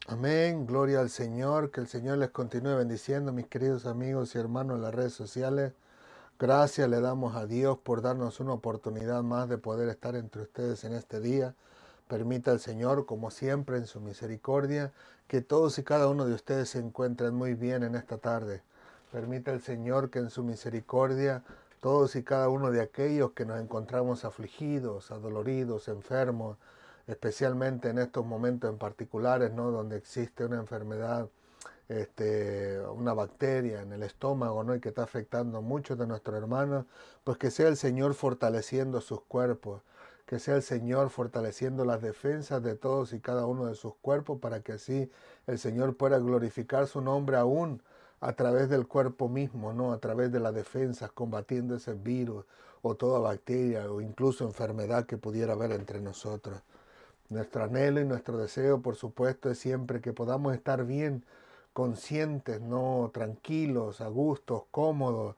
Amén, gloria al Señor, que el Señor les continúe bendiciendo, mis queridos amigos y hermanos en las redes sociales. Gracias le damos a Dios por darnos una oportunidad más de poder estar entre ustedes en este día. Permita el Señor, como siempre, en su misericordia, que todos y cada uno de ustedes se encuentren muy bien en esta tarde. Permita el Señor que en su misericordia todos y cada uno de aquellos que nos encontramos afligidos, adoloridos, enfermos, especialmente en estos momentos en particulares, ¿no? Donde existe una enfermedad, una bacteria en el estómago, ¿no? Y que está afectando a muchos de nuestros hermanos, pues que sea el Señor fortaleciendo sus cuerpos, que sea el Señor fortaleciendo las defensas de todos y cada uno de sus cuerpos, para que así el Señor pueda glorificar su nombre aún a través del cuerpo mismo, ¿no? A través de las defensas, combatiendo ese virus o toda bacteria o incluso enfermedad que pudiera haber entre nosotros. Nuestro anhelo y nuestro deseo, por supuesto, es siempre que podamos estar bien, conscientes, no tranquilos, a gustos, cómodos,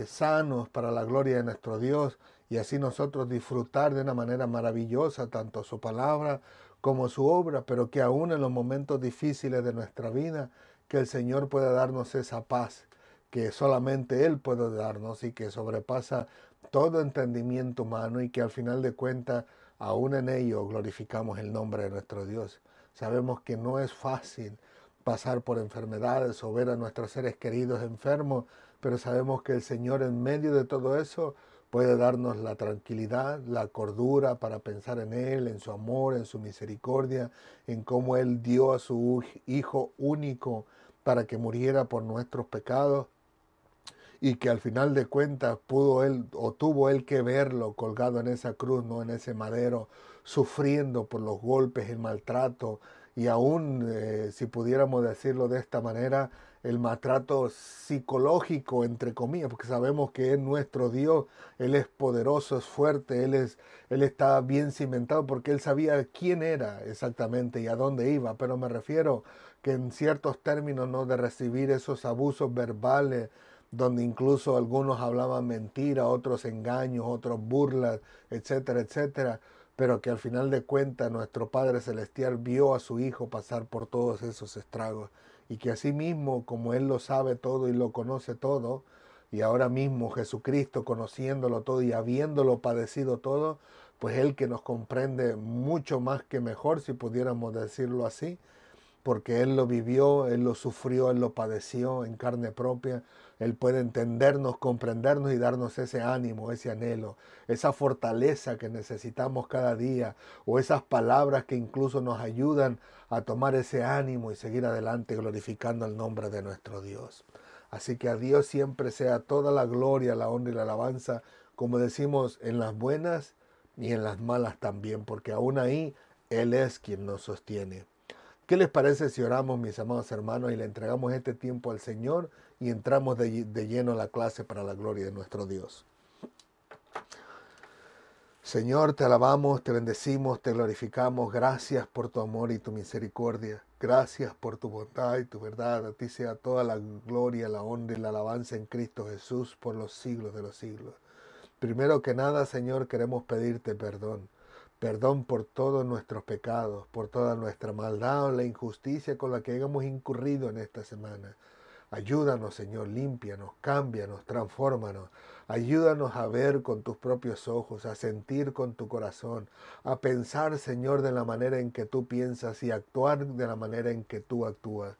sanos para la gloria de nuestro Dios, y así nosotros disfrutar de una manera maravillosa tanto su palabra como su obra, pero que aún en los momentos difíciles de nuestra vida, que el Señor pueda darnos esa paz que solamente Él puede darnos y que sobrepasa todo entendimiento humano, y que al final de cuentas aún en ello glorificamos el nombre de nuestro Dios. Sabemos que no es fácil pasar por enfermedades o ver a nuestros seres queridos enfermos, pero sabemos que el Señor en medio de todo eso puede darnos la tranquilidad, la cordura para pensar en Él, en su amor, en su misericordia, en cómo Él dio a su Hijo único para que muriera por nuestros pecados, y que al final de cuentas pudo él o tuvo él que verlo colgado en esa cruz, no en ese madero, sufriendo por los golpes, el maltrato, y aún, si pudiéramos decirlo de esta manera, el maltrato psicológico, entre comillas, porque sabemos que es nuestro Dios, Él es poderoso, es fuerte, Él está bien cimentado, porque Él sabía quién era exactamente y a dónde iba. Pero me refiero que en ciertos términos, ¿no?, de recibir esos abusos verbales, donde incluso algunos hablaban mentira, otros engaños, otros burlas, etcétera, etcétera, pero que al final de cuentas nuestro Padre Celestial vio a su Hijo pasar por todos esos estragos, y que así mismo, como Él lo sabe todo y lo conoce todo, y ahora mismo Jesucristo, conociéndolo todo y habiéndolo padecido todo, pues Él, que nos comprende mucho más que mejor, si pudiéramos decirlo así, porque Él lo vivió, Él lo sufrió, Él lo padeció en carne propia. Él puede entendernos, comprendernos y darnos ese ánimo, ese anhelo, esa fortaleza que necesitamos cada día, o esas palabras que incluso nos ayudan a tomar ese ánimo y seguir adelante glorificando el nombre de nuestro Dios. Así que a Dios siempre sea toda la gloria, la honra y la alabanza, como decimos, en las buenas y en las malas también, porque aún ahí Él es quien nos sostiene. ¿Qué les parece si oramos, mis amados hermanos, y le entregamos este tiempo al Señor y entramos de lleno a la clase para la gloria de nuestro Dios? Señor, te alabamos, te bendecimos, te glorificamos. Gracias por tu amor y tu misericordia. Gracias por tu bondad y tu verdad. A ti sea toda la gloria, la honra y la alabanza en Cristo Jesús por los siglos de los siglos. Primero que nada, Señor, queremos pedirte perdón. Perdón por todos nuestros pecados, por toda nuestra maldad o la injusticia con la que hemos incurrido en esta semana. Ayúdanos, Señor, límpianos, cámbianos, transfórmanos. Ayúdanos a ver con tus propios ojos, a sentir con tu corazón, a pensar, Señor, de la manera en que tú piensas y actuar de la manera en que tú actúas.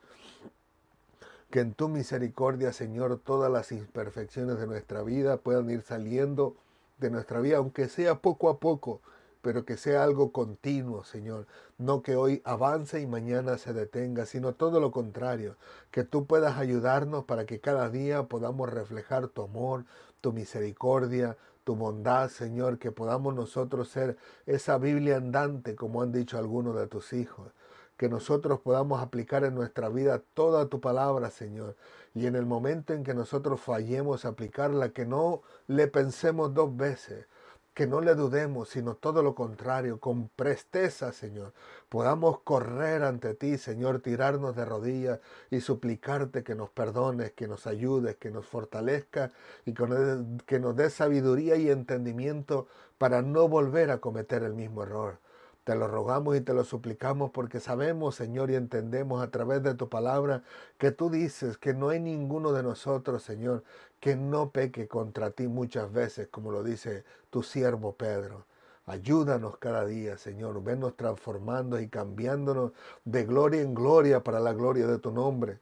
Que en tu misericordia, Señor, todas las imperfecciones de nuestra vida puedan ir saliendo de nuestra vida, aunque sea poco a poco, pero que sea algo continuo, Señor. No que hoy avance y mañana se detenga, sino todo lo contrario. Que tú puedas ayudarnos para que cada día podamos reflejar tu amor, tu misericordia, tu bondad, Señor. Que podamos nosotros ser esa Biblia andante, como han dicho algunos de tus hijos. Que nosotros podamos aplicar en nuestra vida toda tu palabra, Señor. Y en el momento en que nosotros fallemos aplicarla, que no le pensemos dos veces, que no le dudemos, sino todo lo contrario, con presteza, Señor, podamos correr ante ti, Señor, tirarnos de rodillas y suplicarte que nos perdones, que nos ayudes, que nos fortalezca y que nos dé sabiduría y entendimiento para no volver a cometer el mismo error. Te lo rogamos y te lo suplicamos porque sabemos, Señor, y entendemos a través de tu palabra que tú dices que no hay ninguno de nosotros, Señor, que no peque contra ti muchas veces, como lo dice tu siervo Pedro. Ayúdanos cada día, Señor. Venos transformando y cambiándonos de gloria en gloria para la gloria de tu nombre.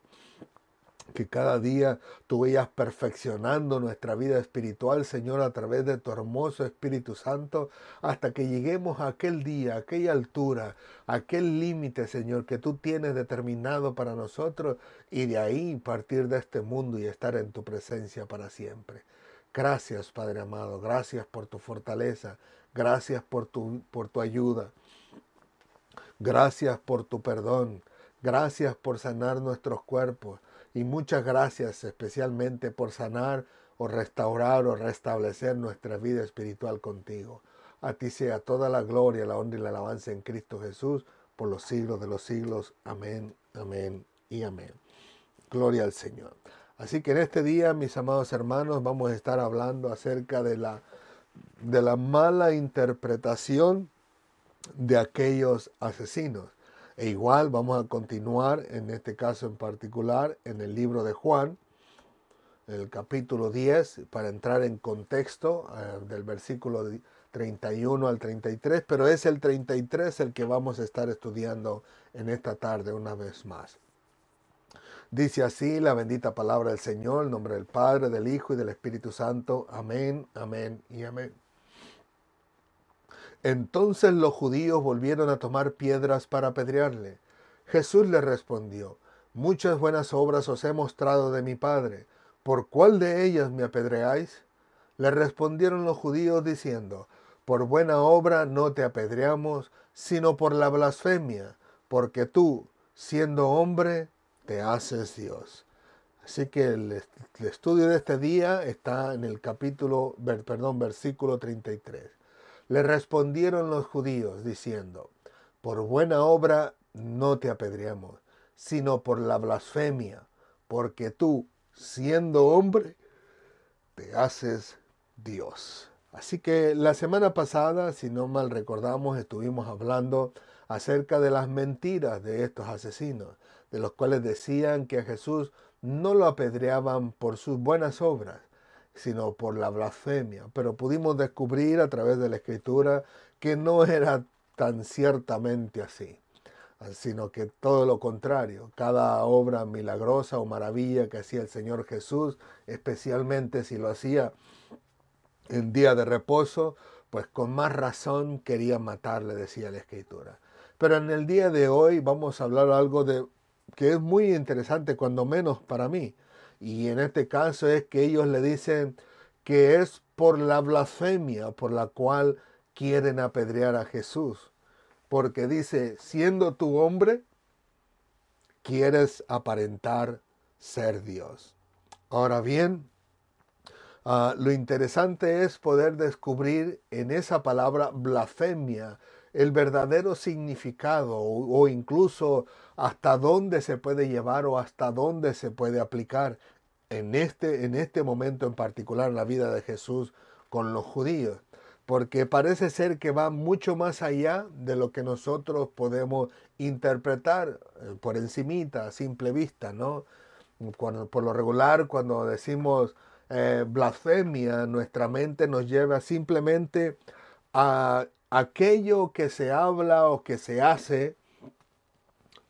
Que cada día tú vayas perfeccionando nuestra vida espiritual, Señor, a través de tu hermoso Espíritu Santo, hasta que lleguemos a aquel día, a aquella altura, a aquel límite, Señor, que tú tienes determinado para nosotros, y de ahí partir de este mundo y estar en tu presencia para siempre. Gracias, Padre amado, gracias por tu fortaleza, gracias por tu ayuda, gracias por tu perdón, gracias por sanar nuestros cuerpos. Y muchas gracias especialmente por sanar o restaurar o restablecer nuestra vida espiritual contigo. A ti sea toda la gloria, la honra y la alabanza en Cristo Jesús por los siglos de los siglos. Amén, amén y amén. Gloria al Señor. Así que en este día, mis amados hermanos, vamos a estar hablando acerca de la mala interpretación de aquellos asesinos. E igual vamos a continuar, en este caso en particular, en el libro de Juan, en el capítulo 10, para entrar en contexto del versículo 31 al 33, pero es el 33 el que vamos a estar estudiando en esta tarde una vez más. Dice así la bendita palabra del Señor, en nombre del Padre, del Hijo y del Espíritu Santo. Amén, amén y amén. Entonces los judíos volvieron a tomar piedras para apedrearle. Jesús les respondió: muchas buenas obras os he mostrado de mi Padre. ¿Por cuál de ellas me apedreáis? Le respondieron los judíos diciendo: por buena obra no te apedreamos, sino por la blasfemia, porque tú, siendo hombre, te haces Dios. Así que el estudio de este día está en el versículo 33. Le respondieron los judíos diciendo: por buena obra no te apedreamos, sino por la blasfemia, porque tú, siendo hombre, te haces Dios. Así que la semana pasada, si no mal recordamos, estuvimos hablando acerca de las mentiras de estos asesinos, de los cuales decían que a Jesús no lo apedreaban por sus buenas obras, sino por la blasfemia. Pero pudimos descubrir a través de la Escritura que no era tan ciertamente así, sino que todo lo contrario. Cada obra milagrosa o maravilla que hacía el Señor Jesús, especialmente si lo hacía en día de reposo, pues con más razón querían matarle, decía la Escritura. Pero en el día de hoy vamos a hablar algo que es muy interesante, cuando menos para mí. Y en este caso es que ellos le dicen que es por la blasfemia por la cual quieren apedrear a Jesús. Porque dice: siendo tu hombre, quieres aparentar ser Dios. Ahora bien, lo interesante es poder descubrir en esa palabra blasfemia el verdadero significado o incluso hasta dónde se puede llevar o hasta dónde se puede aplicar en este momento en particular en la vida de Jesús con los judíos. Porque parece ser que va mucho más allá de lo que nosotros podemos interpretar por encimita, a simple vista, ¿no? Por lo regular, cuando decimos blasfemia, nuestra mente nos lleva simplemente a aquello que se habla o que se hace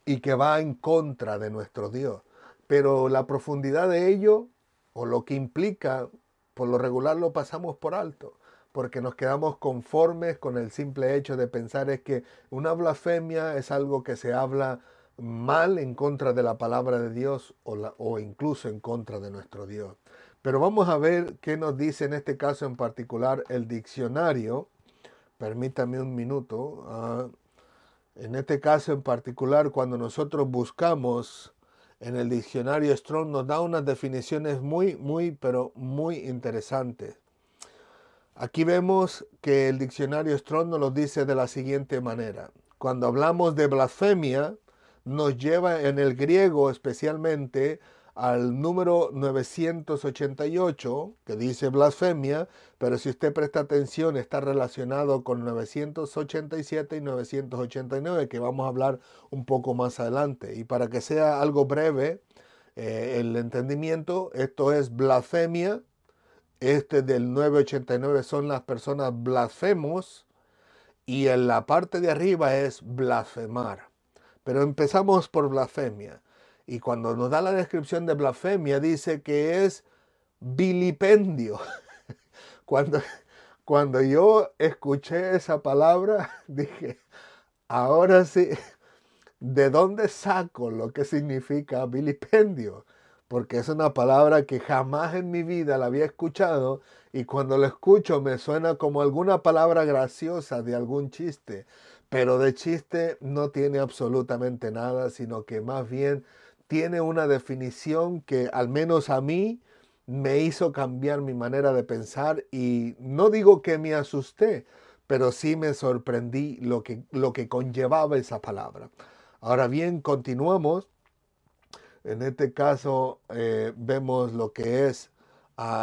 y que va en contra de nuestro Dios. Pero la profundidad de ello, o lo que implica, por lo regular lo pasamos por alto, porque nos quedamos conformes con el simple hecho de pensar es que una blasfemia es algo que se habla mal en contra de la palabra de Dios o incluso en contra de nuestro Dios. Pero vamos a ver qué nos dice en este caso en particular el diccionario. Permítame un minuto. En este caso en particular, cuando nosotros buscamos en el diccionario Strong, nos da unas definiciones pero muy interesantes. Aquí vemos que el diccionario Strong nos lo dice de la siguiente manera. Cuando hablamos de blasfemia, nos lleva en el griego especialmente al número 988, que dice blasfemia, pero si usted presta atención está relacionado con 987 y 989, que vamos a hablar un poco más adelante. Y para que sea algo breve, el entendimiento, esto es blasfemia. Este del 989 son las personas blasfemos y en la parte de arriba es blasfemar. Pero empezamos por blasfemia. Y cuando nos da la descripción de blasfemia dice que es vilipendio. Cuando, cuando yo escuché esa palabra dije, ahora sí, ¿de dónde saco lo que significa vilipendio? Porque es una palabra que jamás en mi vida la había escuchado y cuando la escucho me suena como alguna palabra graciosa de algún chiste, pero de chiste no tiene absolutamente nada, sino que más bien tiene una definición que al menos a mí me hizo cambiar mi manera de pensar y no digo que me asusté, pero sí me sorprendí lo que conllevaba esa palabra. Ahora bien, continuamos. En este caso vemos lo que es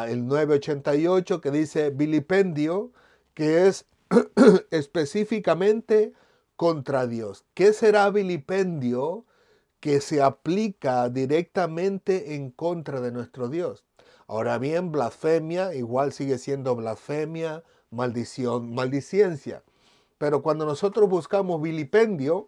el 988 que dice vilipendio, que es específicamente contra Dios. ¿Qué será vilipendio que se aplica directamente en contra de nuestro Dios? Ahora bien, blasfemia igual sigue siendo blasfemia, maldición, maldicencia. Pero cuando nosotros buscamos vilipendio,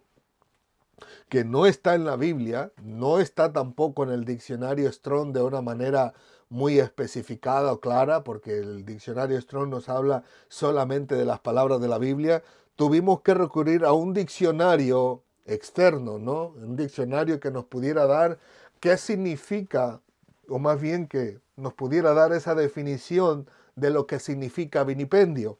que no está en la Biblia, no está tampoco en el diccionario Strong de una manera muy especificada o clara, porque el diccionario Strong nos habla solamente de las palabras de la Biblia, tuvimos que recurrir a un diccionario externo, ¿no? Un diccionario que nos pudiera dar qué significa, o más bien que nos pudiera dar esa definición de lo que significa vilipendio.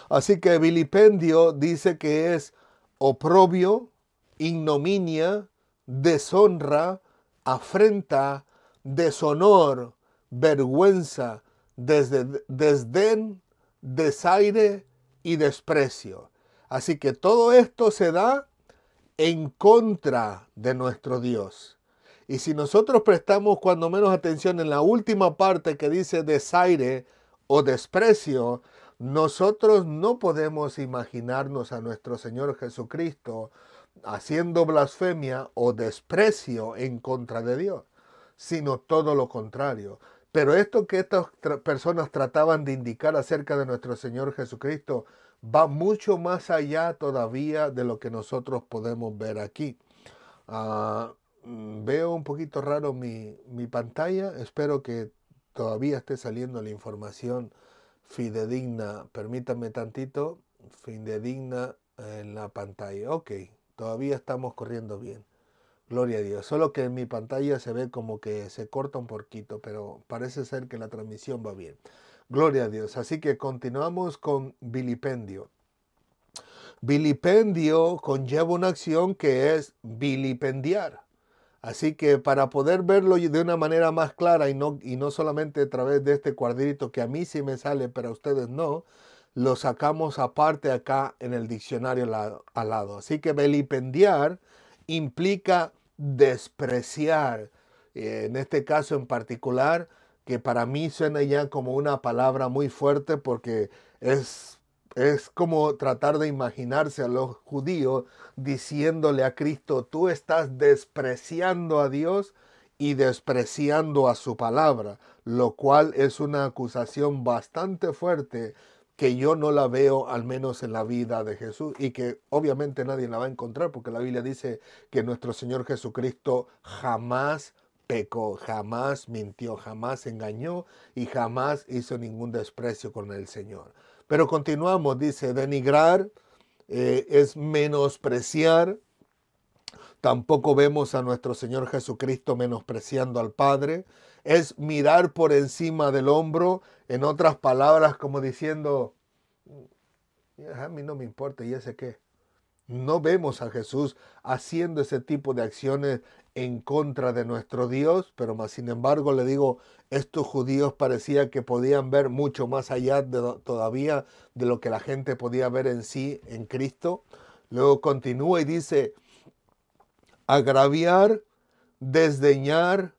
Así que vilipendio dice que es oprobio, ignominia, deshonra, afrenta, deshonor, vergüenza, desdén, desaire y desprecio. Así que todo esto se da en contra de nuestro Dios. Y si nosotros prestamos cuando menos atención en la última parte que dice desaire o desprecio, nosotros no podemos imaginarnos a nuestro Señor Jesucristo haciendo blasfemia o desprecio en contra de Dios, sino todo lo contrario. Pero esto que estas personas trataban de indicar acerca de nuestro Señor Jesucristo va mucho más allá todavía de lo que nosotros podemos ver aquí. Veo un poquito raro mi pantalla, espero que todavía esté saliendo la información fidedigna. Permítanme tantito, fidedigna en la pantalla. Ok, todavía estamos corriendo bien. Gloria a Dios. Solo que en mi pantalla se ve como que se corta un poquito, pero parece ser que la transmisión va bien. Gloria a Dios. Así que continuamos con vilipendio. Vilipendio conlleva una acción que es vilipendiar. Así que para poder verlo de una manera más clara y no solamente a través de este cuadrito que a mí sí me sale, pero a ustedes no, lo sacamos aparte acá en el diccionario al lado. Así que vilipendiar implica despreciar. En este caso en particular, que para mí suena ya como una palabra muy fuerte porque es como tratar de imaginarse a los judíos diciéndole a Cristo, tú estás despreciando a Dios y despreciando a su palabra, lo cual es una acusación bastante fuerte que yo no la veo al menos en la vida de Jesús y que obviamente nadie la va a encontrar porque la Biblia dice que nuestro Señor Jesucristo jamás pecó, jamás mintió, jamás engañó y jamás hizo ningún desprecio con el Señor. Pero continuamos, dice, denigrar es menospreciar. Tampoco vemos a nuestro Señor Jesucristo menospreciando al Padre. Es mirar por encima del hombro, en otras palabras, como diciendo, a mí no me importa, ¿y ese qué? No vemos a Jesús haciendo ese tipo de acciones en contra de nuestro Dios, pero más sin embargo le digo, estos judíos parecía que podían ver mucho más allá todavía de lo que la gente podía ver en sí, en Cristo. Luego continúa y dice, agraviar, desdeñar,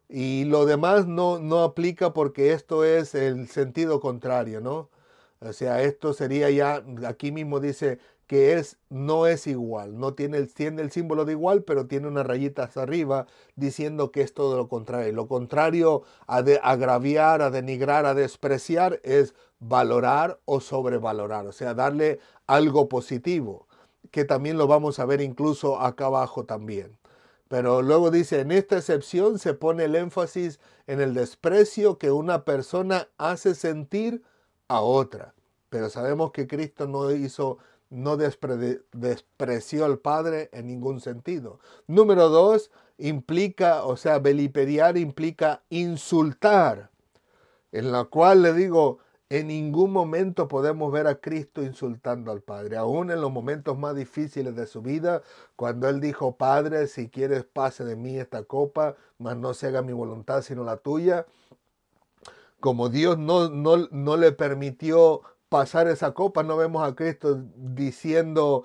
Y lo demás no aplica porque esto es el sentido contrario, ¿no? O sea, esto sería ya, aquí mismo dice que no es igual, no tiene el símbolo de igual, pero tiene una rayita hacia arriba diciendo que es todo lo contrario. Lo contrario a agraviar, a denigrar, a despreciar es valorar o sobrevalorar, o sea, darle algo positivo, que también lo vamos a ver incluso acá abajo también. Pero luego dice, en esta excepción se pone el énfasis en el desprecio que una persona hace sentir a otra. Pero sabemos que Cristo no despreció al Padre en ningún sentido. Número dos, implica, o sea, beliperiar implica insultar, en la cual le digo, en ningún momento podemos ver a Cristo insultando al Padre, aún en los momentos más difíciles de su vida, cuando Él dijo, Padre, si quieres pase de mí esta copa, mas no se haga mi voluntad sino la tuya. Como Dios no le permitió pasar esa copa, no vemos a Cristo diciendo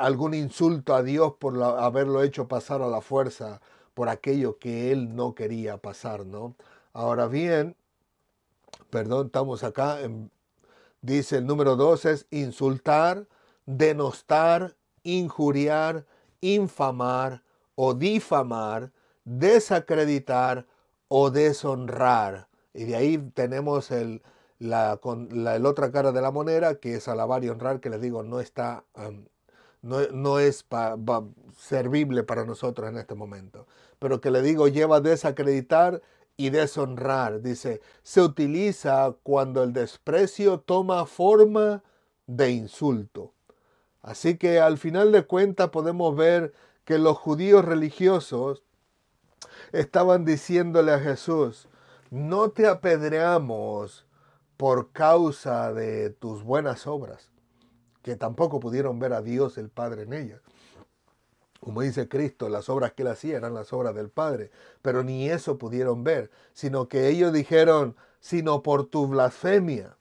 algún insulto a Dios por haberlo hecho pasar a la fuerza por aquello que Él no quería pasar, ¿no? Ahora bien, perdón, estamos acá, dice el número 2 es insultar, denostar, injuriar, infamar o difamar, desacreditar o deshonrar. Y de ahí tenemos el otra cara de la moneda, que es alabar y honrar, que les digo, no está, no es servible para nosotros en este momento. Pero que le digo, lleva a desacreditar y deshonrar. Dice, se utiliza cuando el desprecio toma forma de insulto. Así que al final de cuentas podemos ver que los judíos religiosos estaban diciéndole a Jesús, no te apedreamos por causa de tus buenas obras, que tampoco pudieron ver a Dios el Padre en ellas. Como dice Cristo, las obras que él hacía eran las obras del Padre, pero ni eso pudieron ver, sino que ellos dijeron, sino por tu blasfemia,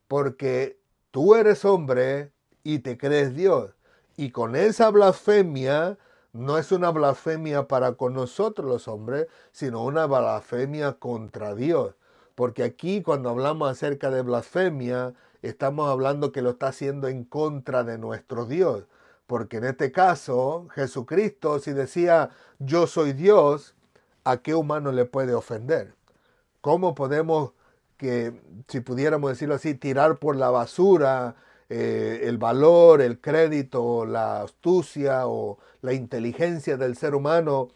porque tú eres hombre y te crees Dios. Y con esa blasfemia no es una blasfemia para con nosotros los hombres, sino una blasfemia contra Dios. Porque aquí cuando hablamos acerca de blasfemia, estamos hablando que lo está haciendo en contra de nuestro Dios. Porque en este caso, Jesucristo, si decía yo soy Dios, ¿a qué humano le puede ofender? ¿Cómo podemos, que si pudiéramos decirlo así, tirar por la basura el valor, el crédito, la astucia o la inteligencia del ser humano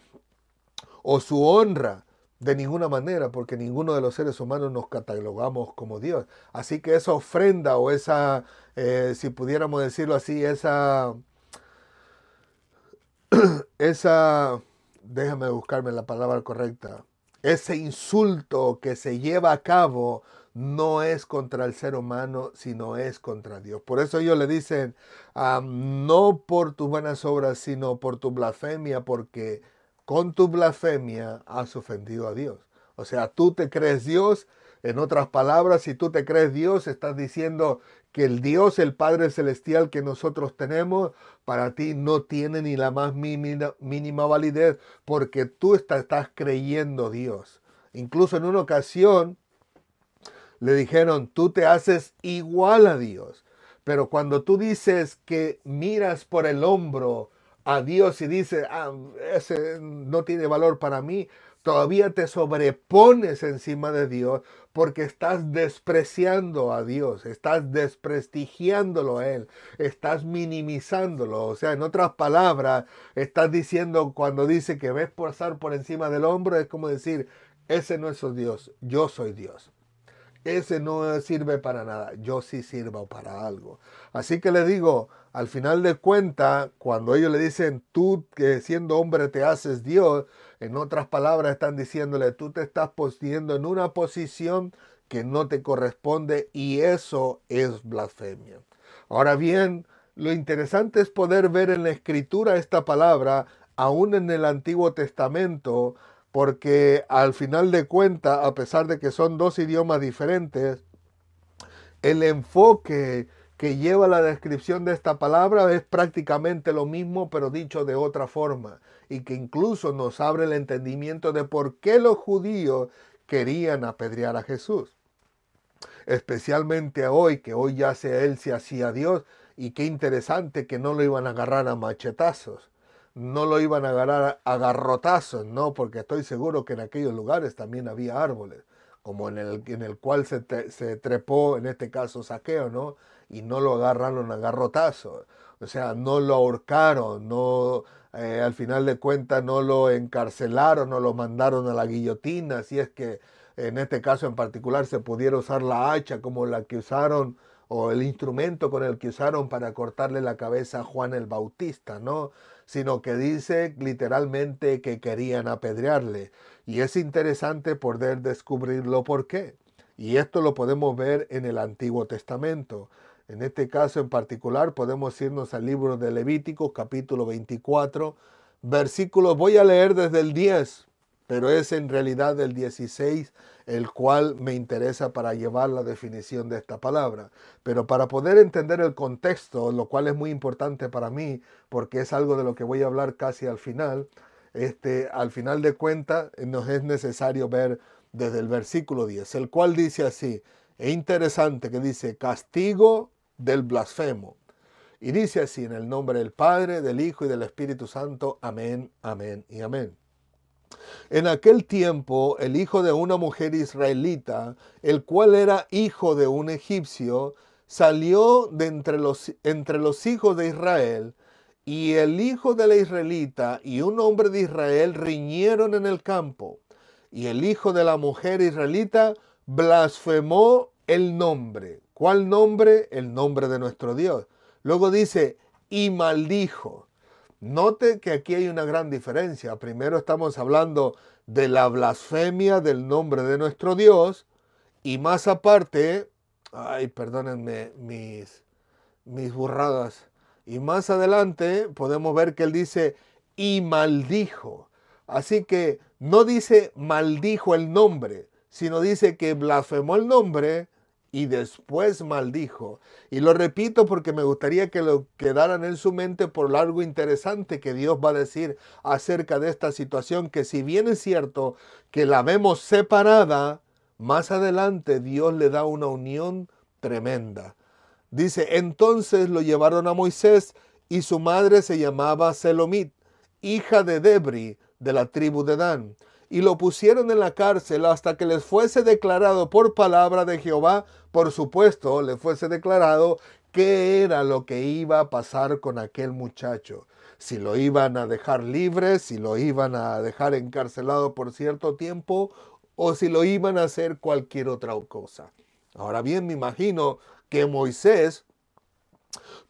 o su honra? De ninguna manera, porque ninguno de los seres humanos nos catalogamos como Dios. Así que esa ofrenda o esa, si pudiéramos decirlo así, déjame buscarme la palabra correcta, ese insulto que se lleva a cabo no es contra el ser humano, sino es contra Dios. Por eso ellos le dicen, no por tus buenas obras, sino por tu blasfemia, porque con tu blasfemia has ofendido a Dios. O sea, tú te crees Dios. En otras palabras, si tú te crees Dios, estás diciendo que el Dios, el Padre Celestial que nosotros tenemos, para ti no tiene ni la más mínima validez, porque tú estás creyendo Dios. Incluso en una ocasión le dijeron, tú te haces igual a Dios. Pero cuando tú dices que miras por el hombro a Dios y dices, ese no tiene valor para mí, todavía te sobrepones encima de Dios porque estás despreciando a Dios, estás desprestigiándolo a Él, estás minimizándolo. O sea, en otras palabras, estás diciendo, cuando dice que ves pasar por encima del hombro, es como decir, ese no es Dios, yo soy Dios. Ese no sirve para nada, yo sí sirvo para algo. Así que le digo, al final de cuentas, cuando ellos le dicen, tú que siendo hombre te haces Dios, en otras palabras están diciéndole, tú te estás poniendo en una posición que no te corresponde y eso es blasfemia. Ahora bien, lo interesante es poder ver en la escritura esta palabra, aún en el Antiguo Testamento, porque al final de cuentas, a pesar de que son dos idiomas diferentes, el enfoque que lleva la descripción de esta palabra es prácticamente lo mismo, pero dicho de otra forma, y que incluso nos abre el entendimiento de por qué los judíos querían apedrear a Jesús. Especialmente hoy, que hoy ya él se hacía Dios, y qué interesante que no lo iban a agarrar a machetazos, no lo iban a agarrar a garrotazos, no, porque estoy seguro que en aquellos lugares también había árboles, como en el cual se trepó, en este caso Zaqueo, ¿no? Y no lo agarraron a garrotazos, o sea, no lo ahorcaron, no, al final de cuentas no lo encarcelaron, no lo mandaron a la guillotina, si es que en este caso en particular se pudiera usar la hacha como la que usaron o el instrumento con el que usaron para cortarle la cabeza a Juan el Bautista, ¿no? Sino que dice literalmente que querían apedrearle. Y es interesante poder descubrirlo por qué. Y esto lo podemos ver en el Antiguo Testamento. En este caso en particular podemos irnos al libro de Levítico, capítulo 24, versículos, voy a leer desde el 10, pero es en realidad el 16 el cual me interesa para llevar la definición de esta palabra. Pero para poder entender el contexto, lo cual es muy importante para mí, porque es algo de lo que voy a hablar casi al final de cuentas nos es necesario ver desde el versículo 10, el cual dice así, es interesante que dice, castigo del blasfemo. Y dice así, en el nombre del Padre, del Hijo y del Espíritu Santo, amén, amén y amén. En aquel tiempo, el hijo de una mujer israelita, el cual era hijo de un egipcio, salió de entre los hijos de Israel, y el hijo de la israelita y un hombre de Israel riñeron en el campo. Y el hijo de la mujer israelita blasfemó el nombre. ¿Cuál nombre? El nombre de nuestro Dios. Luego dice, y maldijo. Note que aquí hay una gran diferencia. Primero estamos hablando de la blasfemia del nombre de nuestro Dios y más aparte, ay, perdónenme mis burradas, y más adelante podemos ver que él dice y maldijo. Así que no dice maldijo el nombre, sino dice que blasfemó el nombre y después maldijo. Y lo repito porque me gustaría que lo quedaran en su mente por algo interesante que Dios va a decir acerca de esta situación, que si bien es cierto que la vemos separada, más adelante Dios le da una unión tremenda. Dice, entonces lo llevaron a Moisés y su madre se llamaba Selomit, hija de Debri, de la tribu de Dan. Y lo pusieron en la cárcel hasta que les fuese declarado por palabra de Jehová, por supuesto, le fuese declarado qué era lo que iba a pasar con aquel muchacho. Si lo iban a dejar libre, si lo iban a dejar encarcelado por cierto tiempo, o si lo iban a hacer cualquier otra cosa. Ahora bien, me imagino que Moisés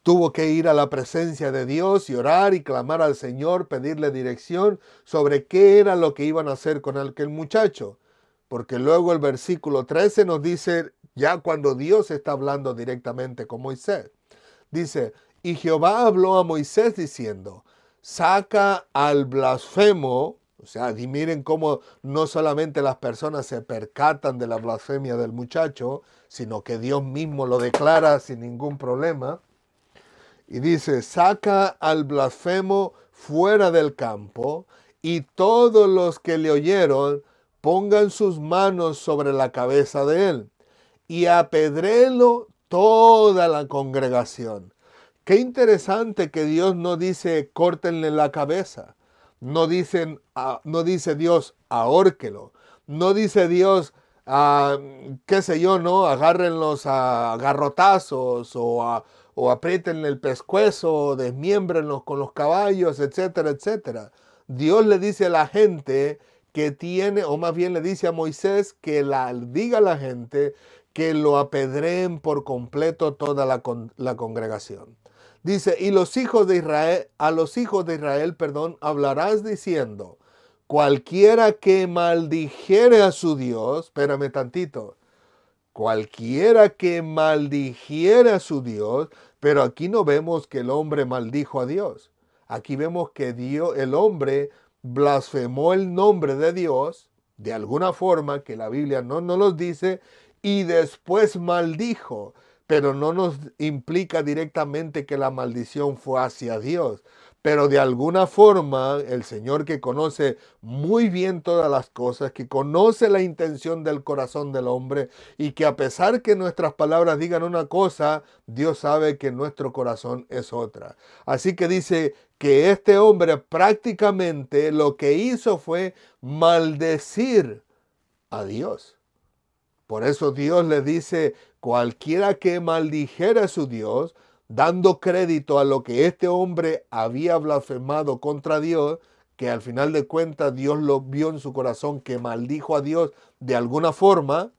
tuvo que ir a la presencia de Dios y orar y clamar al Señor, pedirle dirección sobre qué era lo que iban a hacer con aquel muchacho. Porque luego el versículo 13 nos dice, ya cuando Dios está hablando directamente con Moisés, dice, y Jehová habló a Moisés diciendo, saca al blasfemo. O sea, y miren cómo no solamente las personas se percatan de la blasfemia del muchacho, sino que Dios mismo lo declara sin ningún problema. Y dice, saca al blasfemo fuera del campo, y todos los que le oyeron pongan sus manos sobre la cabeza de él, y apedréelo toda la congregación. Qué interesante que Dios no dice córtenle la cabeza. No dice Dios ahórquelo. No dice Dios, qué sé yo, ¿no? Agárrenlos a garrotazos o apriétenle el pescuezo, desmiémbrenlos con los caballos, etcétera, etcétera. Dios le dice a la gente que tiene, o más bien le dice a Moisés que diga a la gente que lo apedreen por completo toda la congregación. Dice, y a los hijos de Israel, hablarás diciendo, cualquiera que maldijere a su Dios, espérame tantito, cualquiera que maldijere a su Dios, pero aquí no vemos que el hombre maldijo a Dios. Aquí vemos que el hombre blasfemó el nombre de Dios, de alguna forma que la Biblia no nos lo dice, y después maldijo. pero no nos implica directamente que la maldición fue hacia Dios. Pero de alguna forma, el Señor, que conoce muy bien todas las cosas, que conoce la intención del corazón del hombre, y que a pesar que nuestras palabras digan una cosa, Dios sabe que nuestro corazón es otra. Así que dice que este hombre prácticamente lo que hizo fue maldecir a Dios. Por eso Dios le dice: cualquiera que maldijera a su Dios, dando crédito a lo que este hombre había blasfemado contra Dios, que al final de cuentas Dios lo vio en su corazón que maldijo a Dios de alguna forma,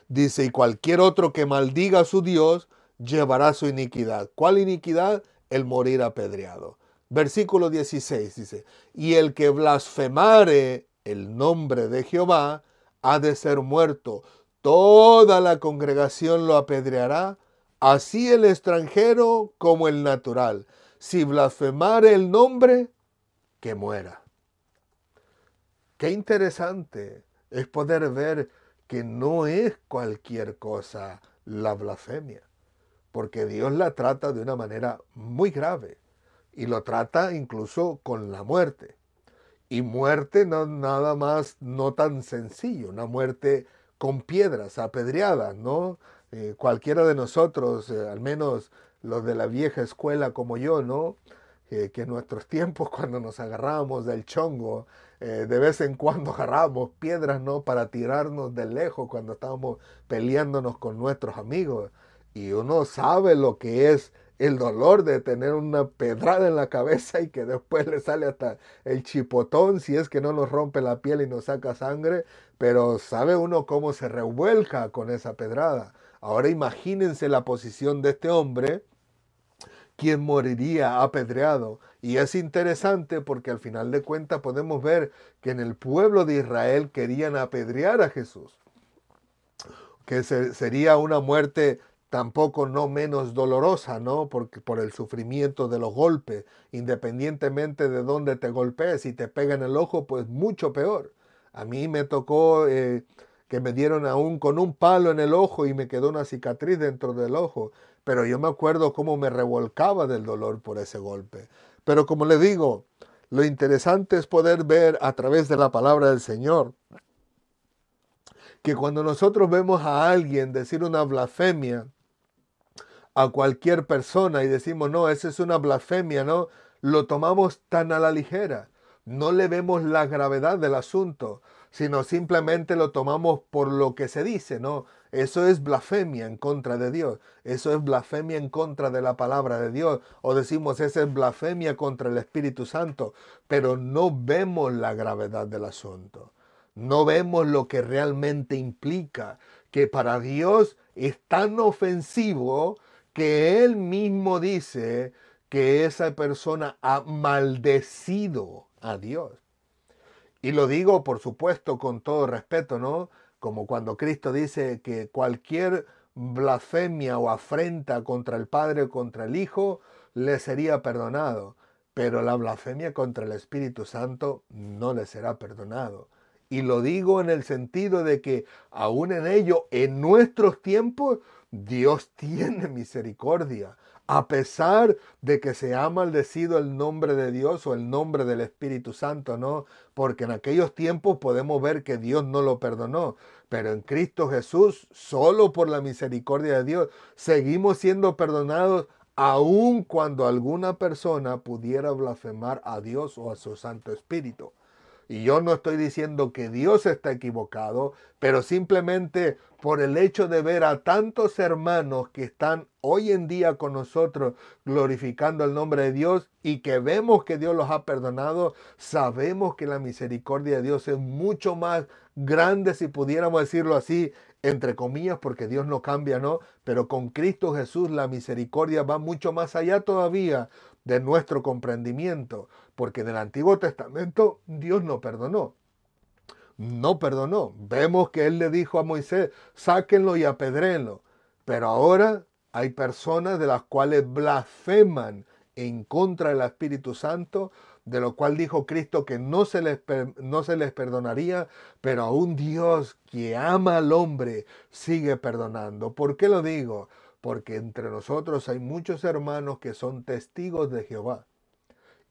dice: y cualquier otro que maldiga a su Dios llevará su iniquidad. ¿Cuál iniquidad? El morir apedreado. Versículo 16 dice: y el que blasfemare el nombre de Jehová ha de ser muerto. Toda la congregación lo apedreará, así el extranjero como el natural. Si blasfemare el nombre, que muera. Qué interesante es poder ver que no es cualquier cosa la blasfemia, porque Dios la trata de una manera muy grave y lo trata incluso con la muerte. Y muerte no nada más, no tan sencillo, una muerte con piedras, apedreadas, ¿no? Cualquiera de nosotros, al menos los de la vieja escuela como yo, ¿no? Que en nuestros tiempos, cuando nos agarrábamos del chongo, de vez en cuando agarrábamos piedras, ¿no? Para tirarnos de lejos cuando estábamos peleándonos con nuestros amigos. Y uno sabe lo que es el dolor de tener una pedrada en la cabeza y que después le sale hasta el chipotón, si es que no nos rompe la piel y nos saca sangre, pero sabe uno cómo se revuelca con esa pedrada. Ahora imagínense la posición de este hombre, quien moriría apedreado. Y es interesante porque al final de cuentas podemos ver que en el pueblo de Israel querían apedrear a Jesús, que sería una muerte tampoco no menos dolorosa, ¿no? Porque por el sufrimiento de los golpes, independientemente de dónde te golpees, si te pega en el ojo, pues mucho peor. A mí me tocó que me dieron aún con un palo en el ojo y me quedó una cicatriz dentro del ojo, pero yo me acuerdo cómo me revolcaba del dolor por ese golpe. Pero como le digo, lo interesante es poder ver a través de la palabra del Señor que cuando nosotros vemos a alguien decir una blasfemia a cualquier persona y decimos: no, esa es una blasfemia, ¿no? Lo tomamos tan a la ligera. No le vemos la gravedad del asunto, sino simplemente lo tomamos por lo que se dice, ¿no? Eso es blasfemia en contra de Dios. Eso es blasfemia en contra de la palabra de Dios. O decimos: esa es blasfemia contra el Espíritu Santo. Pero no vemos la gravedad del asunto. No vemos lo que realmente implica, que para Dios es tan ofensivo que Él mismo dice que esa persona ha maldecido a Dios. Y lo digo, por supuesto, con todo respeto, ¿no? Como cuando Cristo dice que cualquier blasfemia o afrenta contra el Padre o contra el Hijo le sería perdonado, pero la blasfemia contra el Espíritu Santo no le será perdonado. Y lo digo en el sentido de que aún en ello, en nuestros tiempos, Dios tiene misericordia. A pesar de que se ha maldecido el nombre de Dios o el nombre del Espíritu Santo, ¿no? Porque en aquellos tiempos podemos ver que Dios no lo perdonó. Pero en Cristo Jesús, solo por la misericordia de Dios, seguimos siendo perdonados aun cuando alguna persona pudiera blasfemar a Dios o a su Santo Espíritu. Y yo no estoy diciendo que Dios está equivocado, pero simplemente por el hecho de ver a tantos hermanos que están hoy en día con nosotros glorificando el nombre de Dios y que vemos que Dios los ha perdonado, sabemos que la misericordia de Dios es mucho más grande, si pudiéramos decirlo así, entre comillas, porque Dios no cambia, ¿no? Pero con Cristo Jesús la misericordia va mucho más allá todavía de nuestro comprendimiento, porque en el Antiguo Testamento Dios no perdonó. No perdonó. Vemos que Él le dijo a Moisés: sáquenlo y apedréenlo. Pero ahora hay personas de las cuales blasfeman en contra del Espíritu Santo, de lo cual dijo Cristo que no se les perdonaría, pero aún Dios, que ama al hombre, sigue perdonando. ¿Por qué lo digo? porque entre nosotros hay muchos hermanos que son testigos de Jehová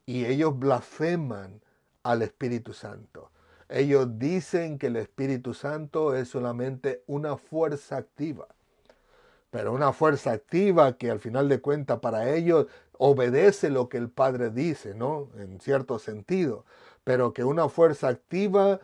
y ellos blasfeman al Espíritu Santo. Ellos dicen que el Espíritu Santo es solamente una fuerza activa, pero una fuerza activa que al final de cuentas para ellos obedece lo que el Padre dice, ¿no? En cierto sentido, pero que una fuerza activa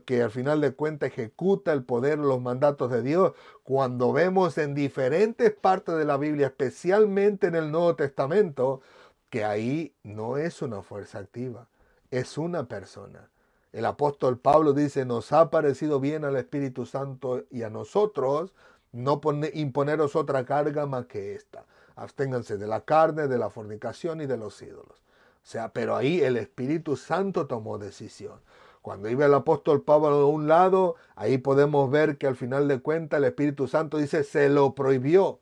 que al final de cuentas ejecuta el poder, los mandatos de Dios, cuando vemos en diferentes partes de la Biblia, especialmente en el Nuevo Testamento, que ahí no es una fuerza activa, es una persona. El apóstol Pablo dice, nos ha parecido bien al Espíritu Santo y a nosotros no imponeros otra carga más que esta. Absténganse de la carne, de la fornicación y de los ídolos. O sea, pero ahí el Espíritu Santo tomó decisión. Cuando iba el apóstol Pablo a un lado, ahí podemos ver que al final de cuentas el Espíritu Santo dice, se lo prohibió.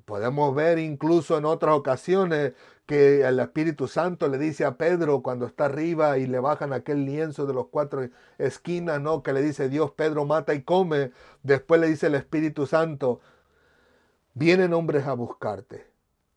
Podemos ver incluso en otras ocasiones que el Espíritu Santo le dice a Pedro cuando está arriba y le bajan aquel lienzo de los 4 esquinas, ¿no? Que le dice Dios, Pedro, mata y come. Después le dice el Espíritu Santo, vienen hombres a buscarte.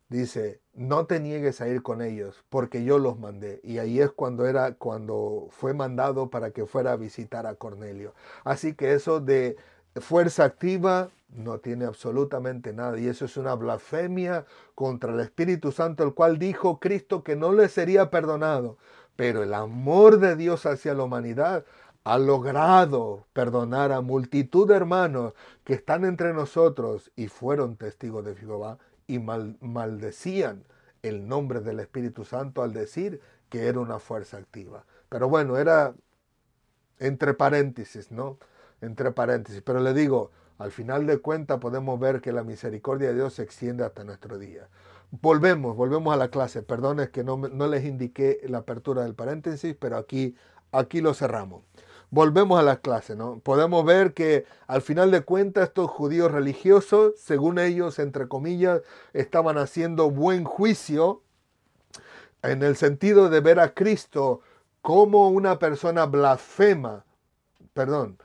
Dice, no te niegues a ir con ellos, porque yo los mandé. Y ahí es cuando fue mandado para que fuera a visitar a Cornelio. Así que eso de fuerza activa no tiene absolutamente nada. Y eso es una blasfemia contra el Espíritu Santo, el cual dijo Cristo que no le sería perdonado. Pero el amor de Dios hacia la humanidad ha logrado perdonar a multitud de hermanos que están entre nosotros y fueron testigos de Jehová y maldecían el nombre del Espíritu Santo al decir que era una fuerza activa. Pero bueno, era entre paréntesis, ¿no? Entre paréntesis. Pero le digo, al final de cuentas podemos ver que la misericordia de Dios se extiende hasta nuestro día. Volvemos a la clase. Perdón, es que no les indiqué la apertura del paréntesis, pero aquí lo cerramos. Volvemos a las clases, ¿no? Podemos ver que al final de cuentas estos judíos religiosos, según ellos, entre comillas, estaban haciendo buen juicio en el sentido de ver a Cristo como una persona blasfema, perdón,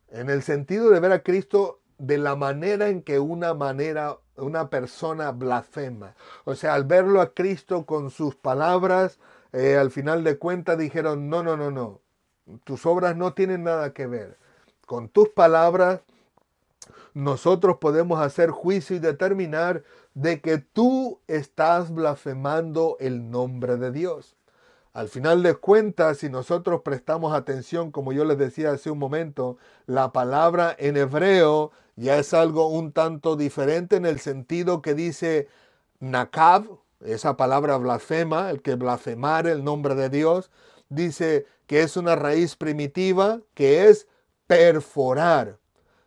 en el sentido de ver a Cristo de la manera en que una persona blasfema. O sea, al verlo a Cristo con sus palabras, al final de cuentas dijeron, no. Tus obras no tienen nada que ver. Con tus palabras, nosotros podemos hacer juicio y determinar de que tú estás blasfemando el nombre de Dios. Al final de cuentas, si nosotros prestamos atención, como yo les decía hace un momento, la palabra en hebreo ya es algo un tanto diferente en el sentido que dice nakab, esa palabra blasfema, el que blasfemar el nombre de Dios, dice que es una raíz primitiva que es perforar.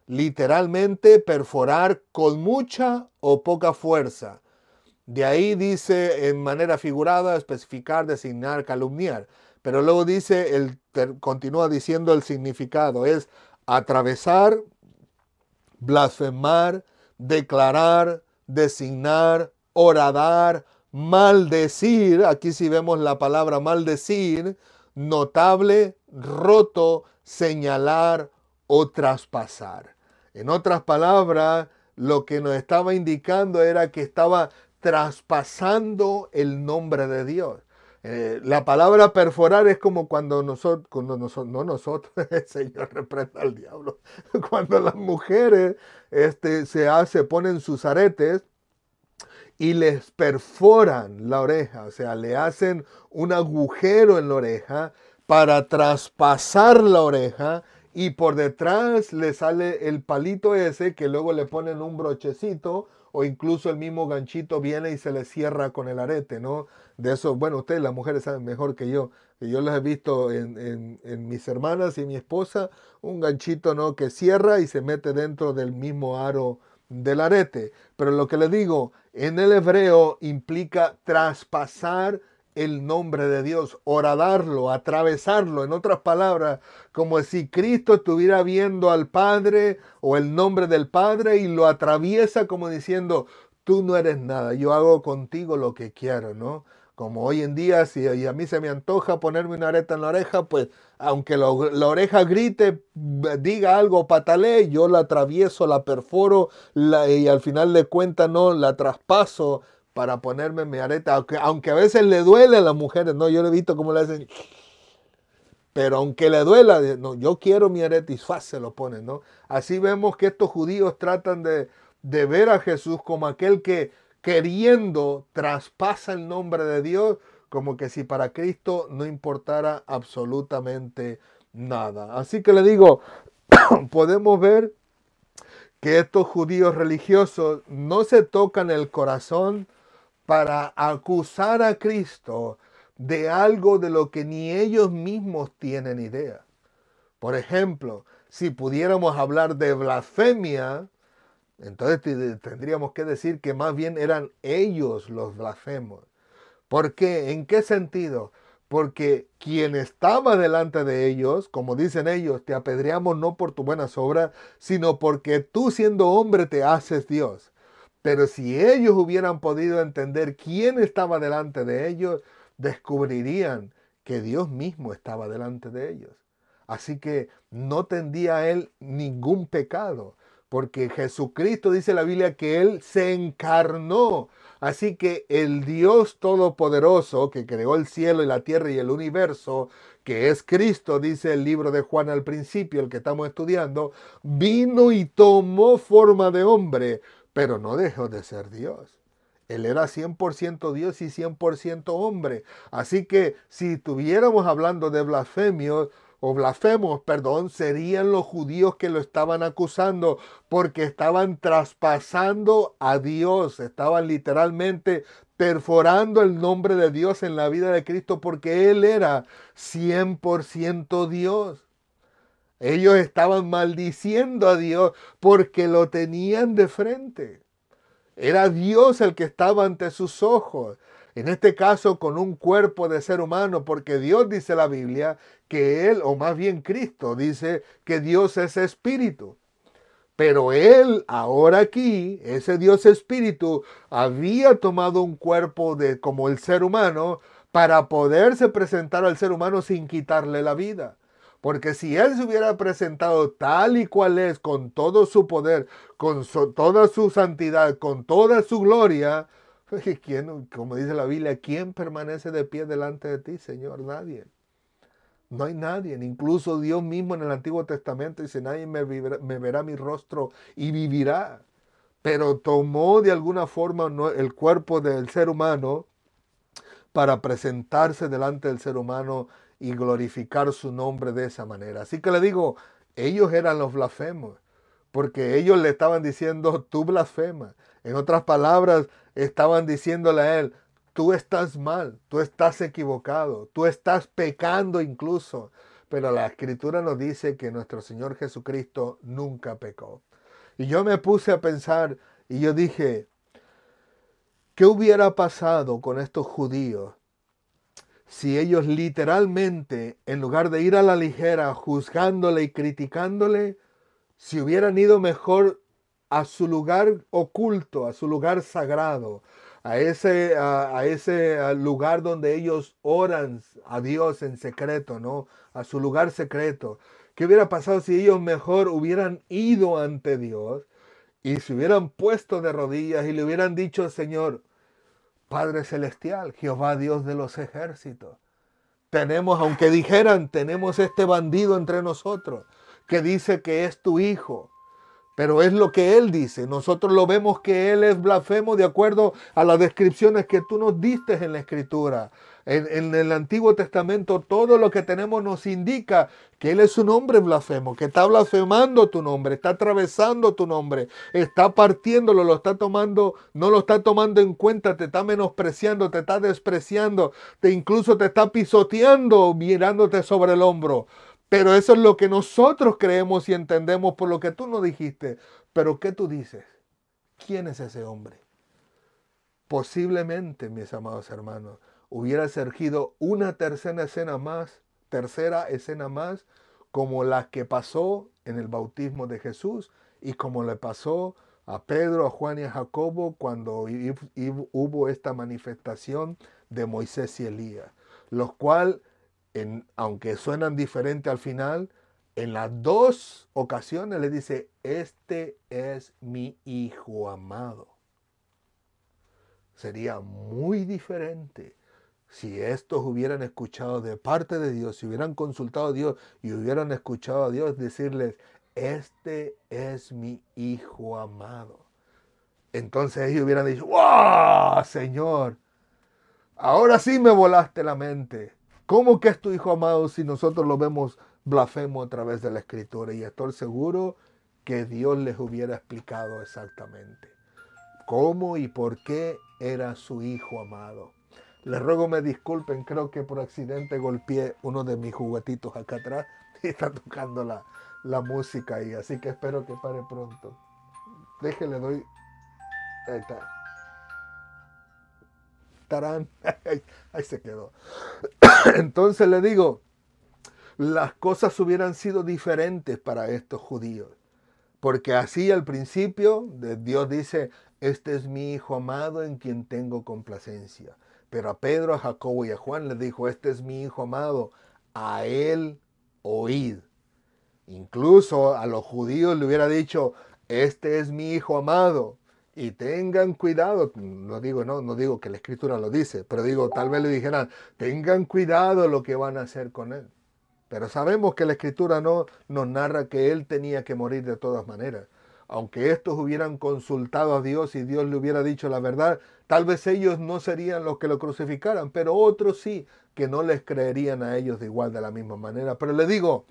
Literalmente perforar con mucha o poca fuerza. De ahí dice en manera figurada especificar, designar, calumniar. Pero luego dice, continúa diciendo el significado, es atravesar, blasfemar, declarar, designar, horadar, maldecir. Aquí sí vemos la palabra maldecir, notable, roto, señalar o traspasar. En otras palabras, lo que nos estaba indicando era que estaba traspasando el nombre de Dios. La palabra perforar es como cuando el Señor reprenda al diablo, cuando las mujeres se ponen sus aretes y les perforan la oreja, o sea, le hacen un agujero en la oreja para traspasar la oreja y por detrás le sale el palito ese que luego le ponen un brochecito o incluso el mismo ganchito viene y se le cierra con el arete, ¿no? De eso, bueno, ustedes las mujeres saben mejor que yo les he visto en mis hermanas y mi esposa, un ganchito, ¿no? Que cierra y se mete dentro del mismo aro del arete. Pero lo que le digo, en el hebreo implica traspasar el nombre de Dios, horadarlo, atravesarlo. En otras palabras, como si Cristo estuviera viendo al Padre o el nombre del Padre y lo atraviesa como diciendo, tú no eres nada, yo hago contigo lo que quiero, ¿no? Como hoy en día, si a mí se me antoja ponerme una areta en la oreja, pues aunque la oreja grite, diga algo, patalee, yo la atravieso, la perforo y al final de cuentas no, la traspaso para ponerme mi areta. Aunque a veces le duele a las mujeres, ¿no? Yo le he visto cómo le hacen, pero aunque le duela, no, yo quiero mi areta y ¡fua! Se lo ponen, ¿no? Así vemos que estos judíos tratan de ver a Jesús como aquel que queriendo traspasa el nombre de Dios, como que si para Cristo no importara absolutamente nada. Así que le digo, podemos ver que estos judíos religiosos no se tocan el corazón para acusar a Cristo de algo de lo que ni ellos mismos tienen idea. Por ejemplo, si pudiéramos hablar de blasfemia, entonces tendríamos que decir que más bien eran ellos los blasfemos. ¿Por qué? ¿En qué sentido? Porque quien estaba delante de ellos, como dicen ellos, te apedreamos no por tus buenas obras, sino porque tú siendo hombre te haces Dios. Pero si ellos hubieran podido entender quién estaba delante de ellos, descubrirían que Dios mismo estaba delante de ellos. Así que no tendría a él ningún pecado, porque Jesucristo dice la Biblia que él se encarnó. Así que el Dios Todopoderoso que creó el cielo y la tierra y el universo, que es Cristo, dice el libro de Juan al principio, el que estamos estudiando, vino y tomó forma de hombre, pero no dejó de ser Dios. Él era 100% Dios y 100% hombre. Así que si estuviéramos hablando de blasfemios, o blasfemos, perdón, serían los judíos que lo estaban acusando porque estaban traspasando a Dios, estaban literalmente perforando el nombre de Dios en la vida de Cristo porque Él era 100% Dios. Ellos estaban maldiciendo a Dios porque lo tenían de frente. Era Dios el que estaba ante sus ojos. En este caso con un cuerpo de ser humano, porque Dios dice la Biblia que Él, o más bien Cristo, dice que Dios es espíritu. Pero Él, ahora aquí, ese Dios espíritu, había tomado un cuerpo como el ser humano para poderse presentar al ser humano sin quitarle la vida. Porque si Él se hubiera presentado tal y cual es, con todo su poder, con toda su santidad, con toda su gloria, ¿quién, como dice la Biblia, quién permanece de pie delante de ti, Señor? Nadie. No hay nadie, incluso Dios mismo en el Antiguo Testamento dice, nadie me verá mi rostro y vivirá. Pero tomó de alguna forma el cuerpo del ser humano para presentarse delante del ser humano y glorificar su nombre de esa manera. Así que le digo, ellos eran los blasfemos, porque ellos le estaban diciendo, tú blasfemas. En otras palabras, estaban diciéndole a él, tú estás mal, tú estás equivocado, tú estás pecando incluso. Pero la Escritura nos dice que nuestro Señor Jesucristo nunca pecó. Y yo me puse a pensar y yo dije, ¿qué hubiera pasado con estos judíos si ellos literalmente, en lugar de ir a la ligera juzgándole y criticándole, si hubieran ido mejor a su lugar oculto, a su lugar sagrado, a ese lugar donde ellos oran a Dios en secreto, ¿no? A su lugar secreto? ¿Qué hubiera pasado si ellos mejor hubieran ido ante Dios y se hubieran puesto de rodillas y le hubieran dicho, Señor, Padre Celestial, Jehová Dios de los ejércitos? Tenemos, aunque dijeran, tenemos este bandido entre nosotros que dice que es tu hijo. Pero es lo que él dice. Nosotros lo vemos que él es blasfemo de acuerdo a las descripciones que tú nos diste en la Escritura. En el Antiguo Testamento todo lo que tenemos nos indica que él es un hombre blasfemo, que está blasfemando tu nombre, está atravesando tu nombre, está partiéndolo, lo está tomando, no lo está tomando en cuenta, te está menospreciando, te está despreciando, incluso te está pisoteando, mirándote sobre el hombro. Pero eso es lo que nosotros creemos y entendemos por lo que tú nos dijiste. Pero ¿qué tú dices? ¿Quién es ese hombre? Posiblemente, mis amados hermanos, hubiera surgido una tercera escena más, como la que pasó en el bautismo de Jesús y como le pasó a Pedro, a Juan y a Jacobo cuando hubo esta manifestación de Moisés y Elías, los cuales, aunque suenan diferentes al final, en las dos ocasiones le dice, este es mi hijo amado. Sería muy diferente si estos hubieran escuchado de parte de Dios, si hubieran consultado a Dios y hubieran escuchado a Dios decirles, este es mi hijo amado. Entonces ellos hubieran dicho, ¡wow, Señor! Ahora sí me volaste la mente. ¿Cómo que es tu hijo amado si nosotros lo vemos blasfemo a través de la Escritura? Y estoy seguro que Dios les hubiera explicado exactamente cómo y por qué era su hijo amado. Les ruego me disculpen, creo que por accidente golpeé uno de mis juguetitos acá atrás y está tocando la música ahí, así que espero que pare pronto. Déjenle, doy... Ahí está. Tarán. Ahí se quedó. Entonces le digo, las cosas hubieran sido diferentes para estos judíos. Porque así al principio Dios dice, este es mi hijo amado en quien tengo complacencia. Pero a Pedro, a Jacobo y a Juan les dijo, este es mi hijo amado, a él oíd. Incluso a los judíos le hubiera dicho, este es mi hijo amado. Y tengan cuidado, no digo que la escritura lo dice, pero digo, tal vez le dijeran, tengan cuidado lo que van a hacer con él. Pero sabemos que la escritura no nos narra que él tenía que morir de todas maneras. Aunque estos hubieran consultado a Dios y Dios le hubiera dicho la verdad, tal vez ellos no serían los que lo crucificaran, pero otros sí, que no les creerían a ellos de igual de la misma manera. Pero le digo,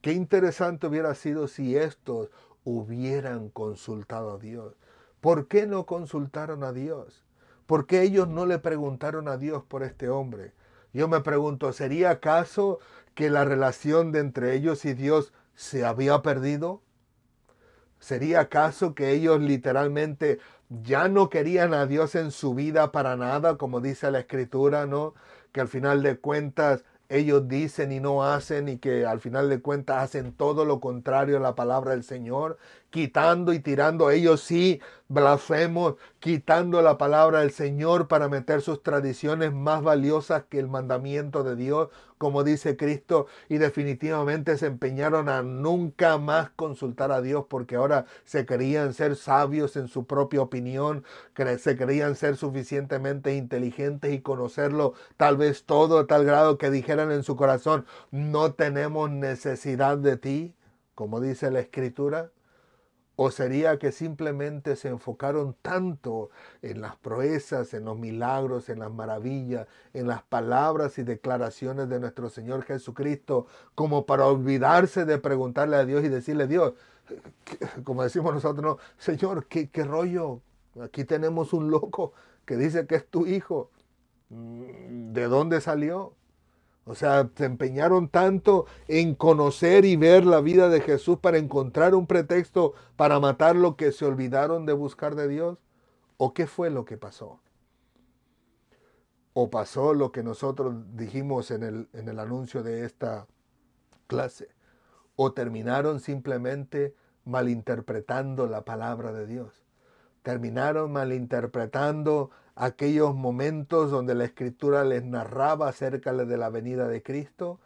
qué interesante hubiera sido si estos hubieran consultado a Dios. ¿Por qué no consultaron a Dios? ¿Por qué ellos no le preguntaron a Dios por este hombre? Yo me pregunto, ¿sería acaso que la relación de entre ellos y Dios se había perdido? ¿Sería acaso que ellos literalmente ya no querían a Dios en su vida para nada, como dice la Escritura, ¿no? Que al final de cuentas ellos dicen y no hacen y que al final de cuentas hacen todo lo contrario a la palabra del Señor, quitando y tirando, ellos sí, blasfemos, quitando la palabra del Señor para meter sus tradiciones más valiosas que el mandamiento de Dios, como dice Cristo, y definitivamente se empeñaron a nunca más consultar a Dios porque ahora se creían ser sabios en su propia opinión, se creían ser suficientemente inteligentes y conocerlo tal vez todo a tal grado que dijeran en su corazón, no tenemos necesidad de ti, como dice la Escritura. ¿O sería que simplemente se enfocaron tanto en las proezas, en los milagros, en las maravillas, en las palabras y declaraciones de nuestro Señor Jesucristo, como para olvidarse de preguntarle a Dios y decirle, Dios, como decimos nosotros, no, Señor, ¿qué rollo? Aquí tenemos un loco que dice que es tu hijo. ¿De dónde salió? O sea, se empeñaron tanto en conocer y ver la vida de Jesús para encontrar un pretexto para matarlo que se olvidaron de buscar de Dios. ¿O qué fue lo que pasó? ¿O pasó lo que nosotros dijimos en el anuncio de esta clase? ¿O terminaron simplemente malinterpretando la palabra de Dios? Terminaron malinterpretando aquellos momentos donde la Escritura les narraba acerca de la venida de Cristo,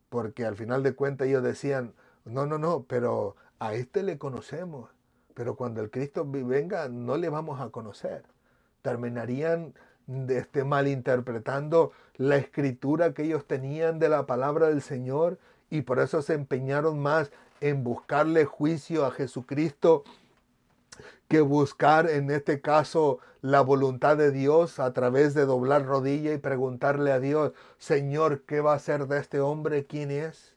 porque al final de cuentas ellos decían, no, pero a este le conocemos, pero cuando el Cristo venga no le vamos a conocer. Terminarían malinterpretando la escritura que ellos tenían de la palabra del Señor y por eso se empeñaron más en buscarle juicio a Jesucristo que buscar en este caso la voluntad de Dios a través de doblar rodilla y preguntarle a Dios, Señor, ¿qué va a hacer de este hombre? ¿Quién es?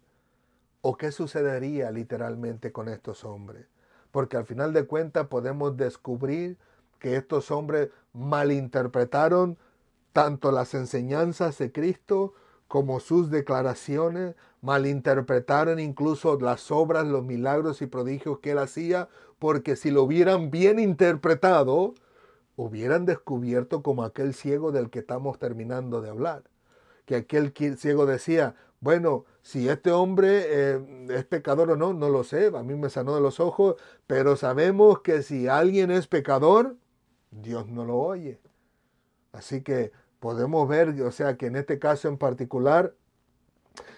¿O qué sucedería literalmente con estos hombres? Porque al final de cuentas podemos descubrir que estos hombres malinterpretaron tanto las enseñanzas de Cristo como sus declaraciones, malinterpretaron incluso las obras, los milagros y prodigios que él hacía, porque si lo hubieran bien interpretado, hubieran descubierto como aquel ciego del que estamos terminando de hablar. Que aquel ciego decía, bueno, si este hombre es pecador o no, no lo sé, a mí me sanó de los ojos, pero sabemos que si alguien es pecador, Dios no lo oye. Así que Podemos ver, o sea, que en este caso en particular,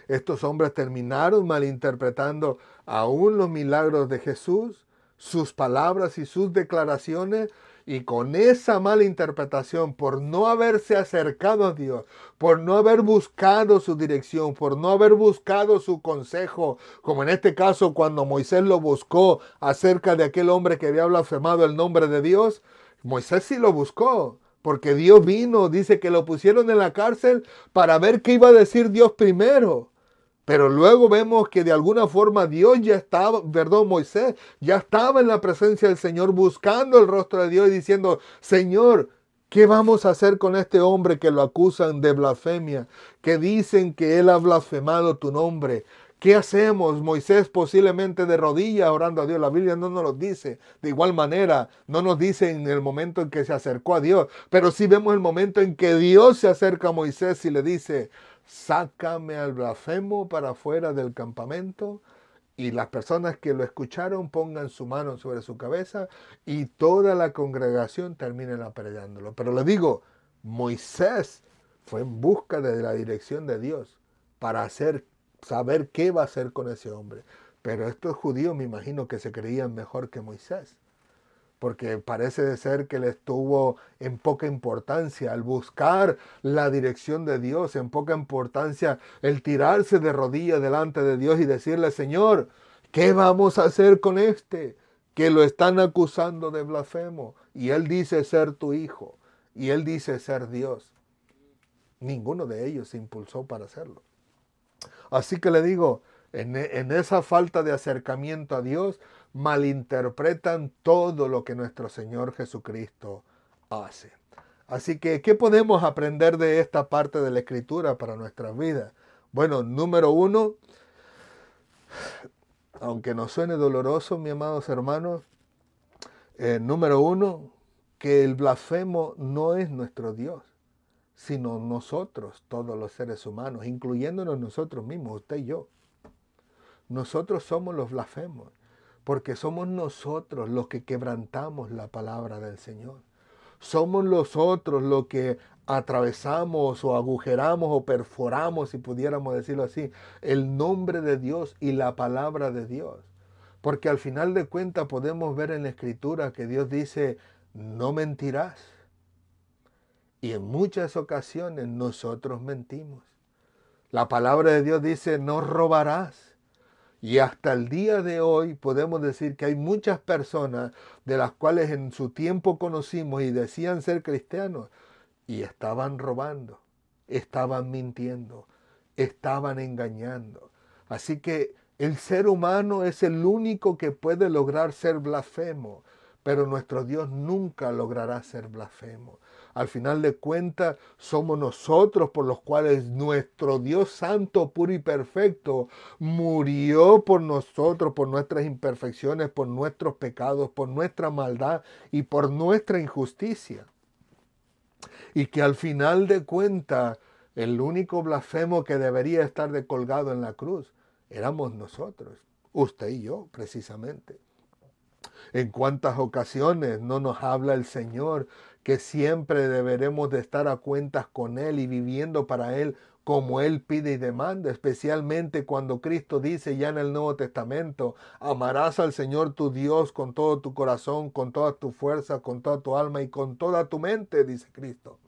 estos hombres terminaron malinterpretando aún los milagros de Jesús, sus palabras y sus declaraciones, y con esa mala interpretación, por no haberse acercado a Dios, por no haber buscado su dirección, por no haber buscado su consejo, como en este caso cuando Moisés lo buscó acerca de aquel hombre que había blasfemado el nombre de Dios, Moisés sí lo buscó. Porque Dios vino, dice que lo pusieron en la cárcel para ver qué iba a decir Dios primero. Pero luego vemos que de alguna forma Dios ya estaba, perdón, Moisés ya estaba en la presencia del Señor buscando el rostro de Dios y diciendo, Señor, ¿qué vamos a hacer con este hombre que lo acusan de blasfemia? Que dicen que él ha blasfemado tu nombre. ¿Qué hacemos? Moisés posiblemente de rodillas orando a Dios. La Biblia no nos lo dice. De igual manera, no nos dice en el momento en que se acercó a Dios. Pero sí vemos el momento en que Dios se acerca a Moisés y le dice, sácame al blasfemo para afuera del campamento. Y las personas que lo escucharon pongan su mano sobre su cabeza y toda la congregación terminen apedreándolo. Pero le digo, Moisés fue en busca de la dirección de Dios para saber qué va a hacer con ese hombre. Pero estos judíos me imagino que se creían mejor que Moisés, porque parece ser que les tuvo en poca importancia al buscar la dirección de Dios, en poca importancia el tirarse de rodillas delante de Dios y decirle, Señor, ¿qué vamos a hacer con este que lo están acusando de blasfemo? Y él dice ser tu hijo, y él dice ser Dios. Ninguno de ellos se impulsó para hacerlo. Así que le digo, en esa falta de acercamiento a Dios, malinterpretan todo lo que nuestro Señor Jesucristo hace. Así que, ¿qué podemos aprender de esta parte de la Escritura para nuestras vidas? Bueno, número uno, aunque nos suene doloroso, mis amados hermanos, número uno, que el blasfemo no es nuestro Dios, sino nosotros, todos los seres humanos, incluyéndonos nosotros mismos, usted y yo. Nosotros somos los blasfemos, porque somos nosotros los que quebrantamos la palabra del Señor. Somos nosotros los que atravesamos o agujeramos o perforamos, si pudiéramos decirlo así, el nombre de Dios y la palabra de Dios. Porque al final de cuentas podemos ver en la Escritura que Dios dice, no mentirás. Y en muchas ocasiones nosotros mentimos. La palabra de Dios dice, no robarás. Y hasta el día de hoy podemos decir que hay muchas personas de las cuales en su tiempo conocimos y decían ser cristianos y estaban robando, estaban mintiendo, estaban engañando. Así que el ser humano es el único que puede lograr ser blasfemo, pero nuestro Dios nunca logrará ser blasfemo. Al final de cuentas, somos nosotros por los cuales nuestro Dios santo, puro y perfecto, murió por nosotros, por nuestras imperfecciones, por nuestros pecados, por nuestra maldad y por nuestra injusticia. Y que al final de cuentas, el único blasfemo que debería estar colgado en la cruz éramos nosotros, usted y yo, precisamente. En cuántas ocasiones no nos habla el Señor que siempre deberemos de estar a cuentas con Él y viviendo para Él como Él pide y demanda, especialmente cuando Cristo dice ya en el Nuevo Testamento, amarás al Señor tu Dios con todo tu corazón, con toda tu fuerza, con toda tu alma y con toda tu mente, dice Cristo.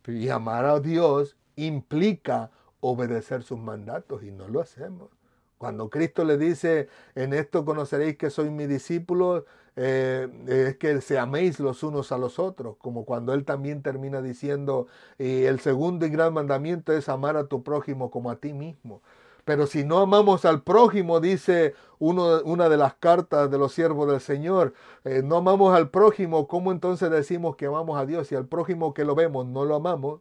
Y amar a Dios implica obedecer sus mandatos y no lo hacemos. Cuando Cristo le dice, en esto conoceréis que sois mis discípulos, es que se améis los unos a los otros, como cuando Él también termina diciendo, el segundo y gran mandamiento es amar a tu prójimo como a ti mismo. Pero si no amamos al prójimo, dice una de las cartas de los siervos del Señor, no amamos al prójimo, ¿cómo entonces decimos que amamos a Dios? Si al prójimo que lo vemos no lo amamos,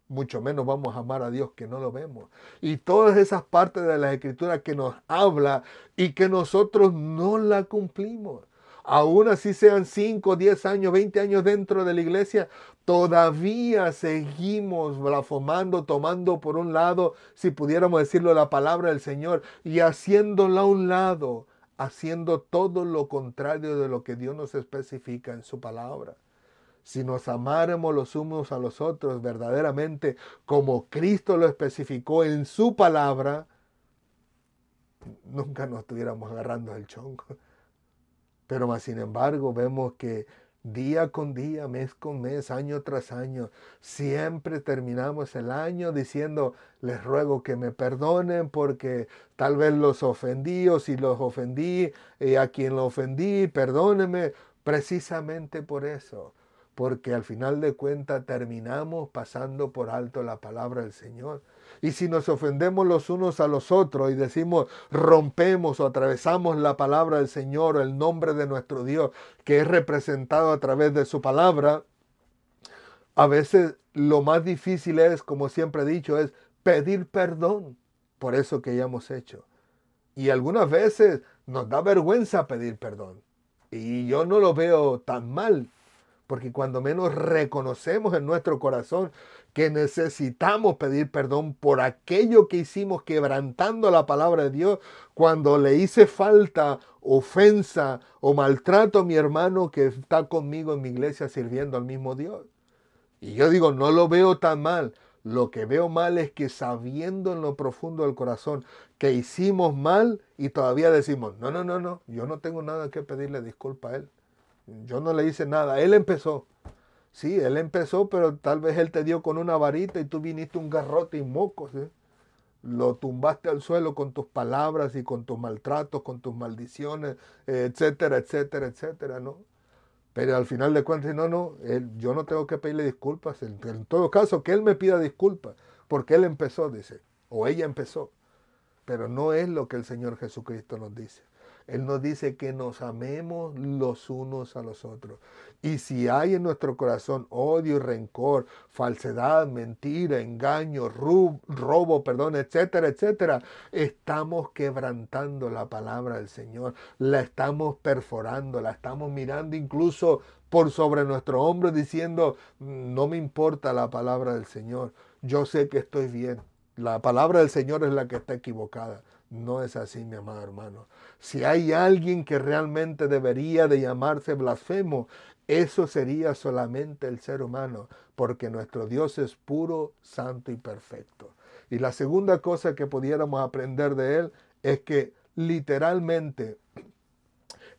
mucho menos vamos a amar a Dios que no lo vemos. Y todas esas partes de la Escritura que nos habla y que nosotros no la cumplimos. Aún así sean 5, 10 años, 20 años dentro de la iglesia, todavía seguimos blasfemando, tomando por un lado, si pudiéramos decirlo, la palabra del Señor y haciéndola a un lado, haciendo todo lo contrario de lo que Dios nos especifica en su palabra. si nos amáramos los unos a los otros verdaderamente como Cristo lo especificó en su palabra, nunca nos estuviéramos agarrando el chongo. Pero más sin embargo vemos que día con día, mes con mes, año tras año, siempre terminamos el año diciendo, les ruego que me perdonen porque tal vez los ofendí, o si los ofendí, a quien lo ofendí, perdónenme, precisamente por eso. Porque al final de cuentas terminamos pasando por alto la palabra del Señor. Y si nos ofendemos los unos a los otros y decimos, rompemos o atravesamos la palabra del Señor o el nombre de nuestro Dios, que es representado a través de su palabra, a veces lo más difícil es, como siempre he dicho, es pedir perdón por eso que ya hemos hecho. Y algunas veces nos da vergüenza pedir perdón. Y yo no lo veo tan mal, porque cuando menos reconocemos en nuestro corazón que necesitamos pedir perdón por aquello que hicimos quebrantando la palabra de Dios, cuando le hice falta, ofensa o maltrato a mi hermano que está conmigo en mi iglesia sirviendo al mismo Dios. Y yo digo, no lo veo tan mal. Lo que veo mal es que sabiendo en lo profundo del corazón que hicimos mal y todavía decimos, no, yo no tengo nada que pedirle disculpa a él. Yo no le hice nada, él empezó. Sí, él empezó, pero tal vez él te dio con una varita y tú viniste un garrote y mocos. Lo tumbaste al suelo con tus palabras y con tus maltratos, con tus maldiciones, etcétera, etcétera, etcétera, ¿no? Pero al final de cuentas, no, yo no tengo que pedirle disculpas. En todo caso, que él me pida disculpas, porque él empezó, dice, o ella empezó. Pero no es lo que el Señor Jesucristo nos dice. Él nos dice que nos amemos los unos a los otros. Y si hay en nuestro corazón odio y rencor, falsedad, mentira, engaño, robo, etcétera, etcétera, estamos quebrantando la palabra del Señor. La estamos perforando, la estamos mirando incluso por sobre nuestro hombro diciendo, no me importa la palabra del Señor. Yo sé que estoy bien. La palabra del Señor es la que está equivocada. No es así, mi amado hermano. Si hay alguien que realmente debería de llamarse blasfemo, eso sería solamente el ser humano, porque nuestro Dios es puro, santo y perfecto. Y la segunda cosa que pudiéramos aprender de él es que literalmente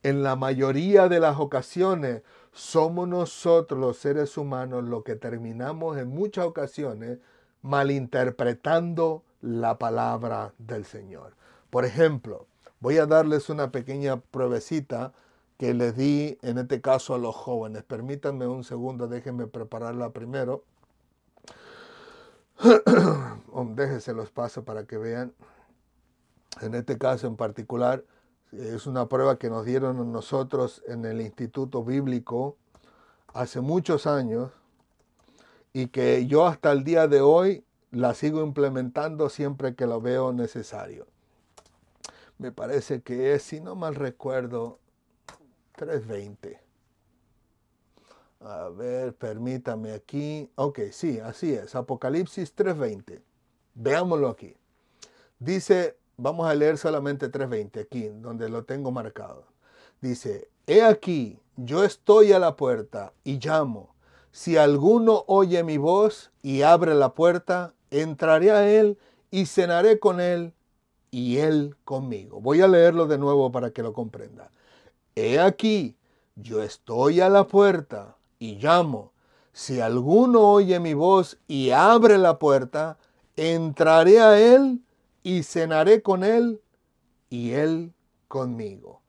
en la mayoría de las ocasiones somos nosotros los seres humanos los que terminamos en muchas ocasiones malinterpretando la palabra del Señor. Por ejemplo, voy a darles una pequeña pruebecita que les di en este caso a los jóvenes. Permítanme un segundo, déjenme prepararla primero. Déjense los paso para que vean. En este caso en particular, es una prueba que nos dieron a nosotros en el Instituto Bíblico hace muchos años y que yo hasta el día de hoy la sigo implementando siempre que lo veo necesario. Me parece que es, si no mal recuerdo, 3:20. A ver, permítame aquí. Ok, sí, así es. Apocalipsis 3:20. Veámoslo aquí. Dice, vamos a leer solamente 3:20 aquí, donde lo tengo marcado. Dice, he aquí, yo estoy a la puerta y llamo. Si alguno oye mi voz y abre la puerta, entraré a él y cenaré con él y él conmigo. Voy a leerlo de nuevo para que lo comprenda. He aquí, yo estoy a la puerta y llamo. Si alguno oye mi voz y abre la puerta, entraré a él y cenaré con él y él conmigo.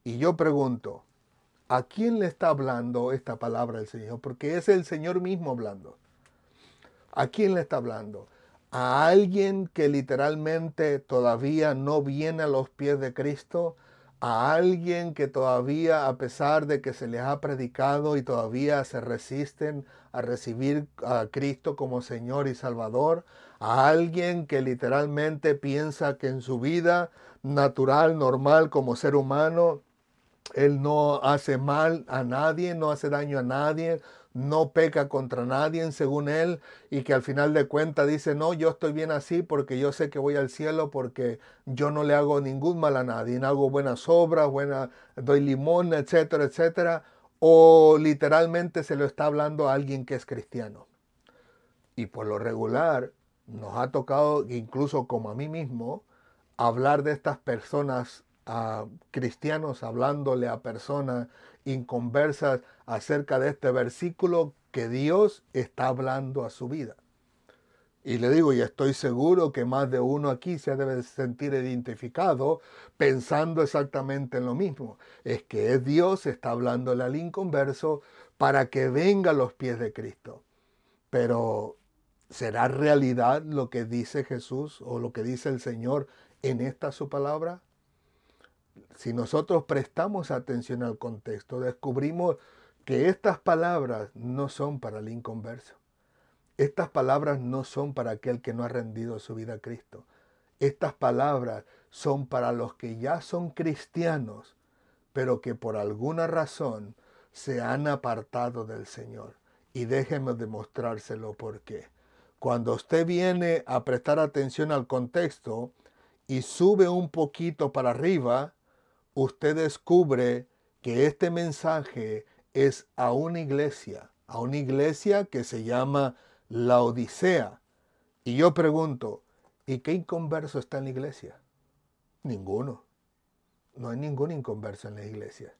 Y yo pregunto, ¿a quién le está hablando esta palabra del Señor? Porque es el Señor mismo hablando. ¿A quién le está hablando? ¿A alguien que literalmente todavía no viene a los pies de Cristo? ¿A alguien que todavía, a pesar de que se les ha predicado y todavía se resisten a recibir a Cristo como Señor y Salvador? ¿A alguien que literalmente piensa que en su vida natural, normal, como ser humano, él no hace mal a nadie, no hace daño a nadie, no peca contra nadie según él, y que al final de cuentas dice, no, yo estoy bien así porque yo sé que voy al cielo porque yo no le hago ningún mal a nadie, hago buenas obras, doy limón, etcétera, etcétera? o literalmente se lo está hablando a alguien que es cristiano. Y por lo regular nos ha tocado, incluso como a mí mismo, hablar de estas personas a cristianos, hablándole a personas inconversas acerca de este versículo que Dios está hablando a su vida. Y le digo, y estoy seguro que más de uno aquí se debe sentir identificado pensando exactamente en lo mismo. Es que es Dios, está hablándole al inconverso para que venga a los pies de Cristo. Pero ¿será realidad lo que dice Jesús o lo que dice el Señor en esta su palabra? Si nosotros prestamos atención al contexto, descubrimos que estas palabras no son para el inconverso. Estas palabras no son para aquel que no ha rendido su vida a Cristo. Estas palabras son para los que ya son cristianos, pero que por alguna razón se han apartado del Señor. Y déjenme demostrárselo por qué. Cuando usted viene a prestar atención al contexto y sube un poquito para arriba, usted descubre que este mensaje es a una iglesia que se llama la Odisea. Y yo pregunto, ¿y qué inconverso está en la iglesia? Ninguno. No hay ningún inconverso en la iglesia.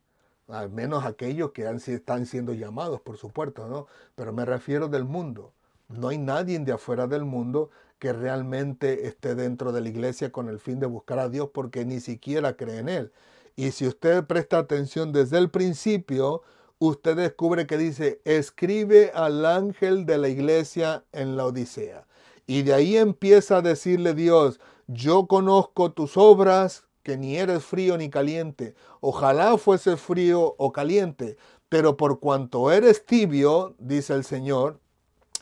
Al menos aquellos que están siendo llamados, por supuesto, ¿no? Pero me refiero del mundo. No hay nadie de afuera del mundo que realmente esté dentro de la iglesia con el fin de buscar a Dios porque ni siquiera cree en Él. Y si usted presta atención desde el principio, usted descubre que dice, escribe al ángel de la iglesia en la Odisea. Y de ahí empieza a decirle Dios, yo conozco tus obras, que ni eres frío ni caliente. Ojalá fueses frío o caliente, pero por cuanto eres tibio, dice el Señor,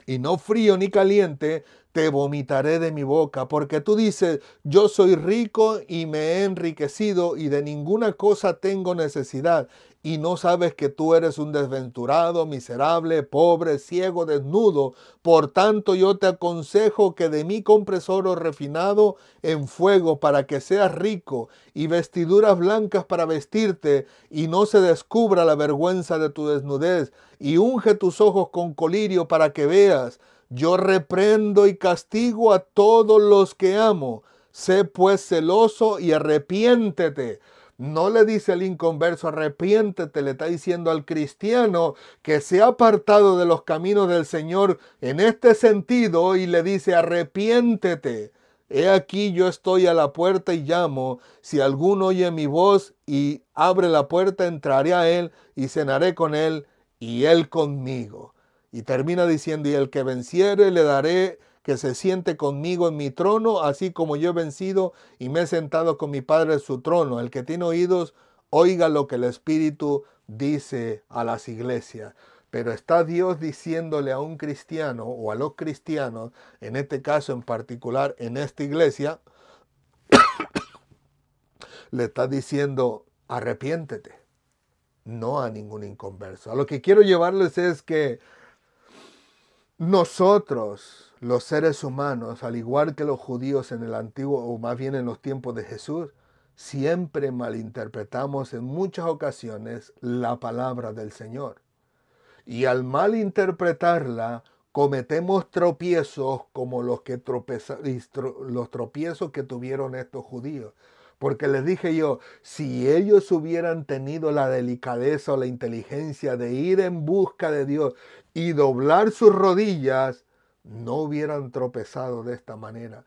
y no frío ni caliente, te vomitaré de mi boca, porque tú dices, yo soy rico y me he enriquecido y de ninguna cosa tengo necesidad, y no sabes que tú eres un desventurado, miserable, pobre, ciego, desnudo. Por tanto yo te aconsejo que de mí compres oro refinado en fuego para que seas rico, y vestiduras blancas para vestirte, y no se descubra la vergüenza de tu desnudez, y unge tus ojos con colirio para que veas. Yo reprendo y castigo a todos los que amo. Sé pues celoso y arrepiéntete. No le dice al inconverso, arrepiéntete, le está diciendo al cristiano que se ha apartado de los caminos del Señor en este sentido y le dice, arrepiéntete. He aquí yo estoy a la puerta y llamo. Si alguno oye mi voz y abre la puerta, entraré a él y cenaré con él y él conmigo. Y termina diciendo, y el que venciere le daré que se siente conmigo en mi trono, así como yo he vencido y me he sentado con mi Padre en su trono. El que tiene oídos, oiga lo que el Espíritu dice a las iglesias. Pero está Dios diciéndole a un cristiano o a los cristianos, en este caso en particular en esta iglesia, le está diciendo, arrepiéntete, no a ningún inconverso. A lo que quiero llevarles es que nosotros, los seres humanos, al igual que los judíos en el antiguo, o más bien en los tiempos de Jesús, siempre malinterpretamos en muchas ocasiones la palabra del Señor. Y al malinterpretarla, cometemos tropiezos como los tropiezos que tuvieron estos judíos. Porque les dije yo, si ellos hubieran tenido la delicadeza o la inteligencia de ir en busca de Dios y doblar sus rodillas, no hubieran tropezado de esta manera,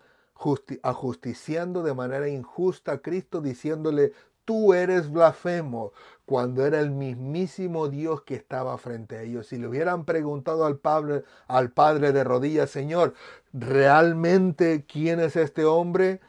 ajusticiando de manera injusta a Cristo, diciéndole, tú eres blasfemo, cuando era el mismísimo Dios que estaba frente a ellos. Si le hubieran preguntado al Padre de rodillas, Señor, ¿realmente quién es este hombre?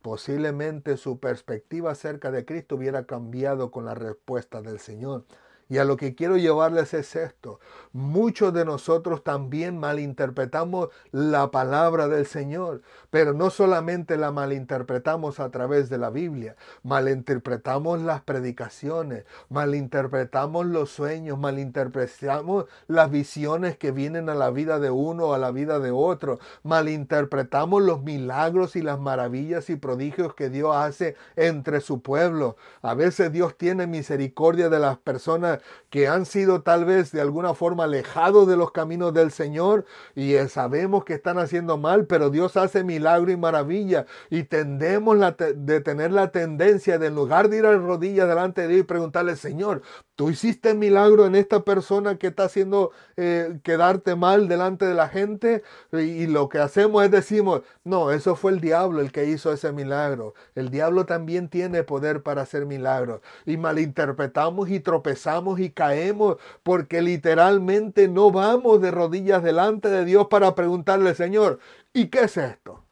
Posiblemente su perspectiva acerca de Cristo hubiera cambiado con la respuesta del Señor. Y a lo que quiero llevarles es esto. Muchos de nosotros también malinterpretamos la palabra del Señor, pero no solamente la malinterpretamos a través de la Biblia, malinterpretamos las predicaciones, malinterpretamos los sueños, malinterpretamos las visiones que vienen a la vida de uno o a la vida de otro, malinterpretamos los milagros y las maravillas y prodigios que Dios hace entre su pueblo. A veces Dios tiene misericordia de las personas familia que han sido tal vez de alguna forma alejados de los caminos del Señor y sabemos que están haciendo mal, pero Dios hace milagro y maravilla y tendemos de tener la tendencia de en lugar de ir a rodillas delante de Dios y preguntarle, Señor, tú hiciste milagro en esta persona que está haciendo quedarte mal delante de la gente, y lo que hacemos es decimos, no, eso fue el diablo el que hizo ese milagro. El diablo también tiene poder para hacer milagros y malinterpretamos y tropezamos y caemos porque literalmente no vamos de rodillas delante de Dios para preguntarle, Señor, ¿y qué es esto?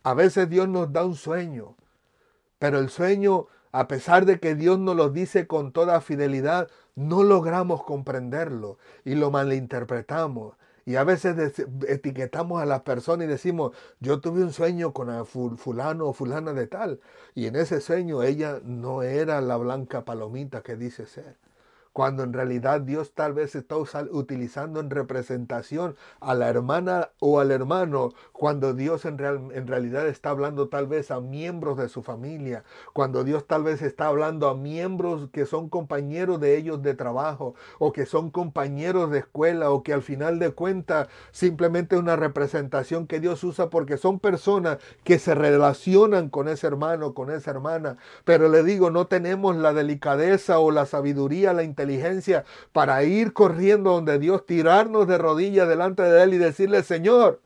A veces Dios nos da un sueño, pero el sueño, a pesar de que Dios nos lo dice con toda fidelidad, no logramos comprenderlo y lo malinterpretamos. Y a veces etiquetamos a las personas y decimos, yo tuve un sueño con fulano o fulana de tal. Y en ese sueño ella no era la blanca palomita que dice ser. Cuando en realidad Dios tal vez está utilizando en representación a la hermana o al hermano, cuando Dios en realidad está hablando tal vez a miembros de su familia, cuando Dios tal vez está hablando a miembros que son compañeros de ellos de trabajo, o que son compañeros de escuela, o que al final de cuentas simplemente es una representación que Dios usa porque son personas que se relacionan con ese hermano, con esa hermana. Pero le digo, no tenemos la delicadeza o la sabiduría, la inteligencia para ir corriendo donde Dios, tirarnos de rodillas delante de Él y decirle, Señor,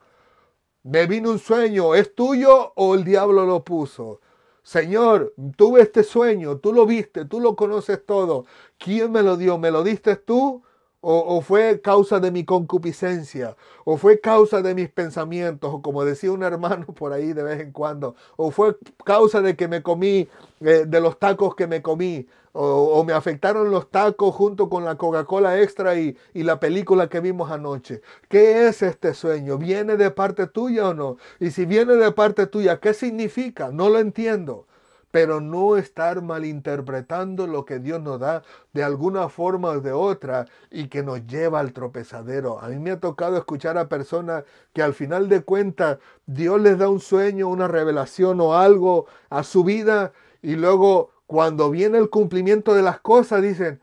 me vino un sueño, ¿es tuyo o el diablo lo puso? Señor, tuve este sueño, tú lo viste, tú lo conoces todo. ¿Quién me lo dio? ¿Me lo diste tú? ¿O fue causa de mi concupiscencia? ¿O fue causa de mis pensamientos? O como decía un hermano por ahí de vez en cuando, ¿o fue causa de que me comí, de los tacos que me comí? ¿O me afectaron los tacos junto con la Coca-Cola extra y la película que vimos anoche? ¿Qué es este sueño? ¿Viene de parte tuya o no? Y si viene de parte tuya, ¿qué significa? No lo entiendo. Pero no estar malinterpretando lo que Dios nos da de alguna forma o de otra y que nos lleva al tropezadero. A mí me ha tocado escuchar a personas que al final de cuentas Dios les da un sueño, una revelación o algo a su vida y luego cuando viene el cumplimiento de las cosas dicen,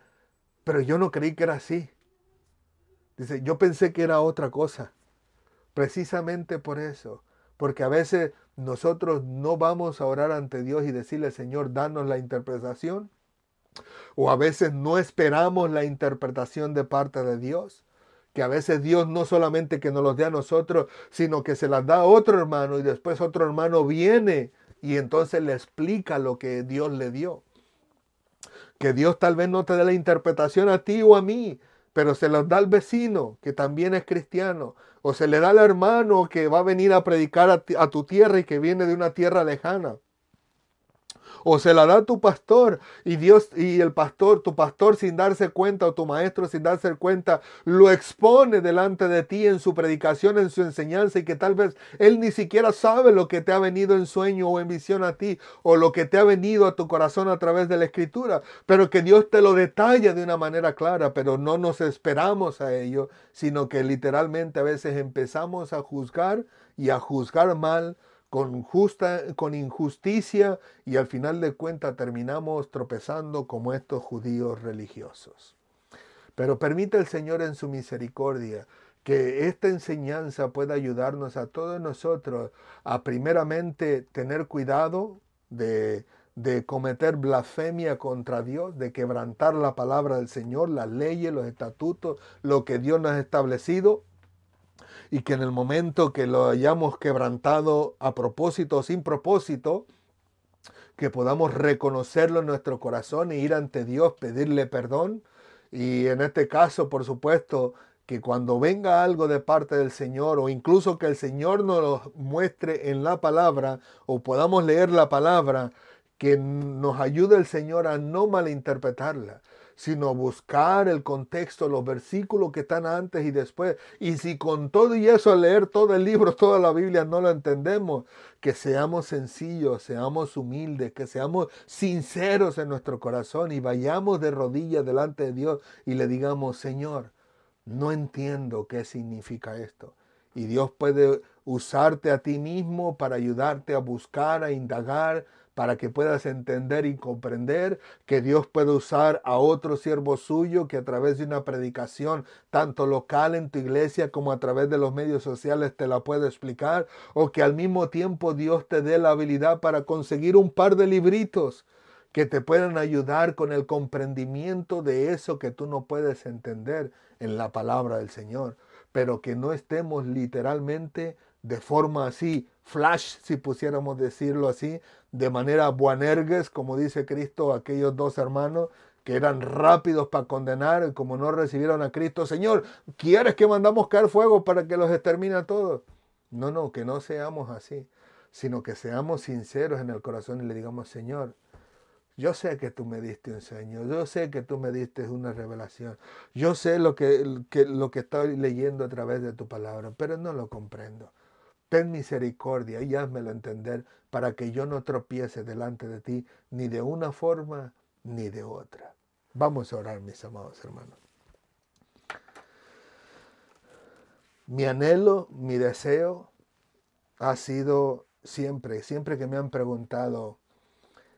pero yo no creí que era así. Dice, yo pensé que era otra cosa. Precisamente por eso. Porque a veces nosotros no vamos a orar ante Dios y decirle, Señor, danos la interpretación. O a veces no esperamos la interpretación de parte de Dios. Que a veces Dios no solamente que nos los dé a nosotros, sino que se las da a otro hermano y después otro hermano viene y entonces le explica lo que Dios le dio. Que Dios tal vez no te dé la interpretación a ti o a mí, pero se los da al vecino, que también es cristiano, o se le da al hermano que va a venir a predicar a tu tierra y que viene de una tierra lejana. O se la da a tu pastor y Dios y el pastor, tu pastor sin darse cuenta o tu maestro sin darse cuenta, lo expone delante de ti en su predicación, en su enseñanza y que tal vez él ni siquiera sabe lo que te ha venido en sueño o en visión a ti o lo que te ha venido a tu corazón a través de la escritura, pero que Dios te lo detalla de una manera clara, pero no nos esperamos a ello, sino que literalmente a veces empezamos a juzgar y a juzgar mal con injusticia y al final de cuentas terminamos tropezando como estos judíos religiosos. Pero permite el Señor en su misericordia que esta enseñanza pueda ayudarnos a todos nosotros a primeramente tener cuidado de cometer blasfemia contra Dios, de quebrantar la palabra del Señor, las leyes, los estatutos, lo que Dios nos ha establecido, y que en el momento que lo hayamos quebrantado a propósito o sin propósito, que podamos reconocerlo en nuestro corazón e ir ante Dios, pedirle perdón. Y en este caso, por supuesto, que cuando venga algo de parte del Señor o incluso que el Señor nos lo muestre en la palabra o podamos leer la palabra, que nos ayude el Señor a no malinterpretarla, sino buscar el contexto, los versículos que están antes y después. Y si con todo y eso al leer todo el libro, toda la Biblia no lo entendemos, que seamos sencillos, seamos humildes, que seamos sinceros en nuestro corazón y vayamos de rodillas delante de Dios y le digamos, Señor, no entiendo qué significa esto. Y Dios puede usarte a ti mismo para ayudarte a buscar, a indagar, para que puedas entender y comprender, que Dios puede usar a otro siervo suyo que a través de una predicación, tanto local en tu iglesia como a través de los medios sociales, te la puede explicar, o que al mismo tiempo Dios te dé la habilidad para conseguir un par de libritos que te puedan ayudar con el comprendimiento de eso que tú no puedes entender en la palabra del Señor, pero que no estemos literalmente de forma así, flash, si pusiéramos decirlo así, de manera buanergues, como dice Cristo, aquellos dos hermanos que eran rápidos para condenar, y como no recibieron a Cristo, Señor, ¿quieres que mandamos caer fuego para que los extermine a todos? No, no, que no seamos así, sino que seamos sinceros en el corazón y le digamos, Señor, yo sé que tú me diste un sueño, yo sé que tú me diste una revelación, yo sé lo que estoy leyendo a través de tu palabra, pero no lo comprendo. Ten misericordia y házmelo entender para que yo no tropiece delante de ti ni de una forma ni de otra. Vamos a orar, mis amados hermanos. Mi anhelo, mi deseo ha sido siempre que me han preguntado,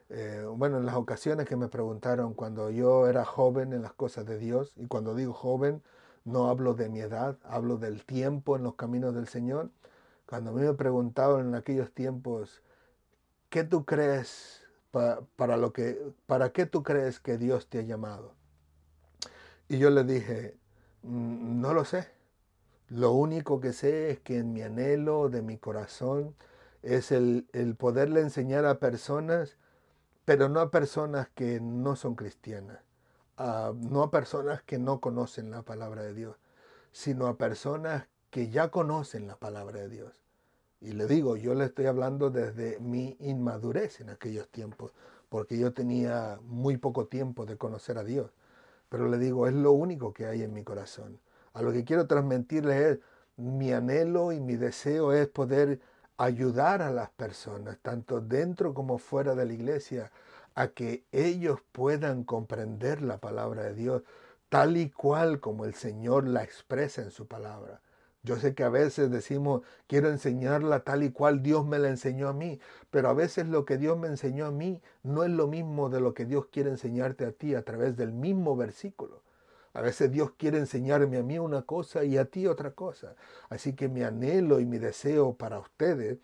en las ocasiones que me preguntaron cuando yo era joven en las cosas de Dios, y cuando digo joven, no hablo de mi edad, hablo del tiempo en los caminos del Señor. Cuando a mí me preguntaban en aquellos tiempos, ¿qué tú crees para qué tú crees que Dios te ha llamado? Y yo le dije, no lo sé. Lo único que sé es que en mi anhelo de mi corazón es el poderle enseñar a personas, pero no a personas que no son cristianas, no a personas que no conocen la palabra de Dios, sino a personas que ya conocen la palabra de Dios. Y le digo, yo le estoy hablando desde mi inmadurez en aquellos tiempos, porque yo tenía muy poco tiempo de conocer a Dios. Pero le digo, es lo único que hay en mi corazón. A lo que quiero transmitirles es, mi anhelo y mi deseo es poder ayudar a las personas, tanto dentro como fuera de la iglesia, a que ellos puedan comprender la palabra de Dios tal y cual como el Señor la expresa en su palabra. Yo sé que a veces decimos, quiero enseñarla tal y cual Dios me la enseñó a mí, pero a veces lo que Dios me enseñó a mí no es lo mismo de lo que Dios quiere enseñarte a ti a través del mismo versículo. A veces Dios quiere enseñarme a mí una cosa y a ti otra cosa. Así que mi anhelo y mi deseo para ustedes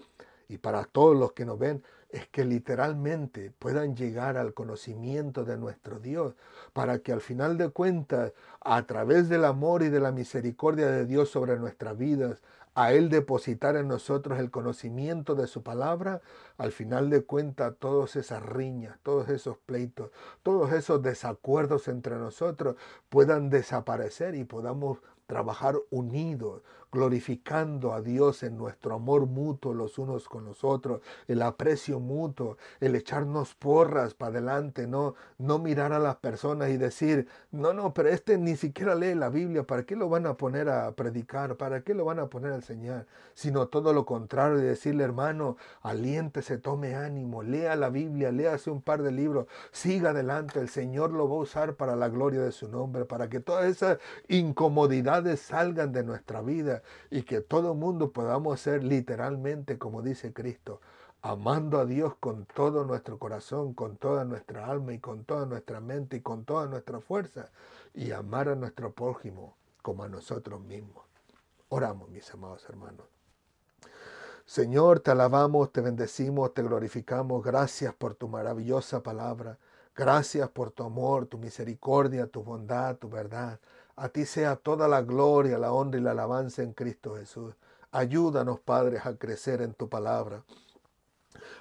y para todos los que nos ven es que literalmente puedan llegar al conocimiento de nuestro Dios, para que al final de cuentas, a través del amor y de la misericordia de Dios sobre nuestras vidas, a Él depositar en nosotros el conocimiento de su palabra, al final de cuentas todas esas riñas, todos esos pleitos, todos esos desacuerdos entre nosotros puedan desaparecer y podamos trabajar unidos, glorificando a Dios en nuestro amor mutuo los unos con los otros, el aprecio mutuo, el echarnos porras para adelante, no mirar a las personas y decir, no, no, pero este ni siquiera lee la Biblia, ¿para qué lo van a poner a predicar? ¿Para qué lo van a poner a enseñar? Sino todo lo contrario, y decirle, hermano, aliéntese, tome ánimo, lea la Biblia, léase un par de libros, siga adelante, el Señor lo va a usar para la gloria de su nombre, para que todas esas incomodidades salgan de nuestra vida y que todo el mundo podamos ser literalmente, como dice Cristo, amando a Dios con todo nuestro corazón, con toda nuestra alma y con toda nuestra mente y con toda nuestra fuerza, y amar a nuestro prójimo como a nosotros mismos. Oramos, mis amados hermanos. Señor, te alabamos, te bendecimos, te glorificamos. Gracias por tu maravillosa palabra. Gracias por tu amor, tu misericordia, tu bondad, tu verdad. A ti sea toda la gloria, la honra y la alabanza en Cristo Jesús. Ayúdanos, Padre, a crecer en tu palabra.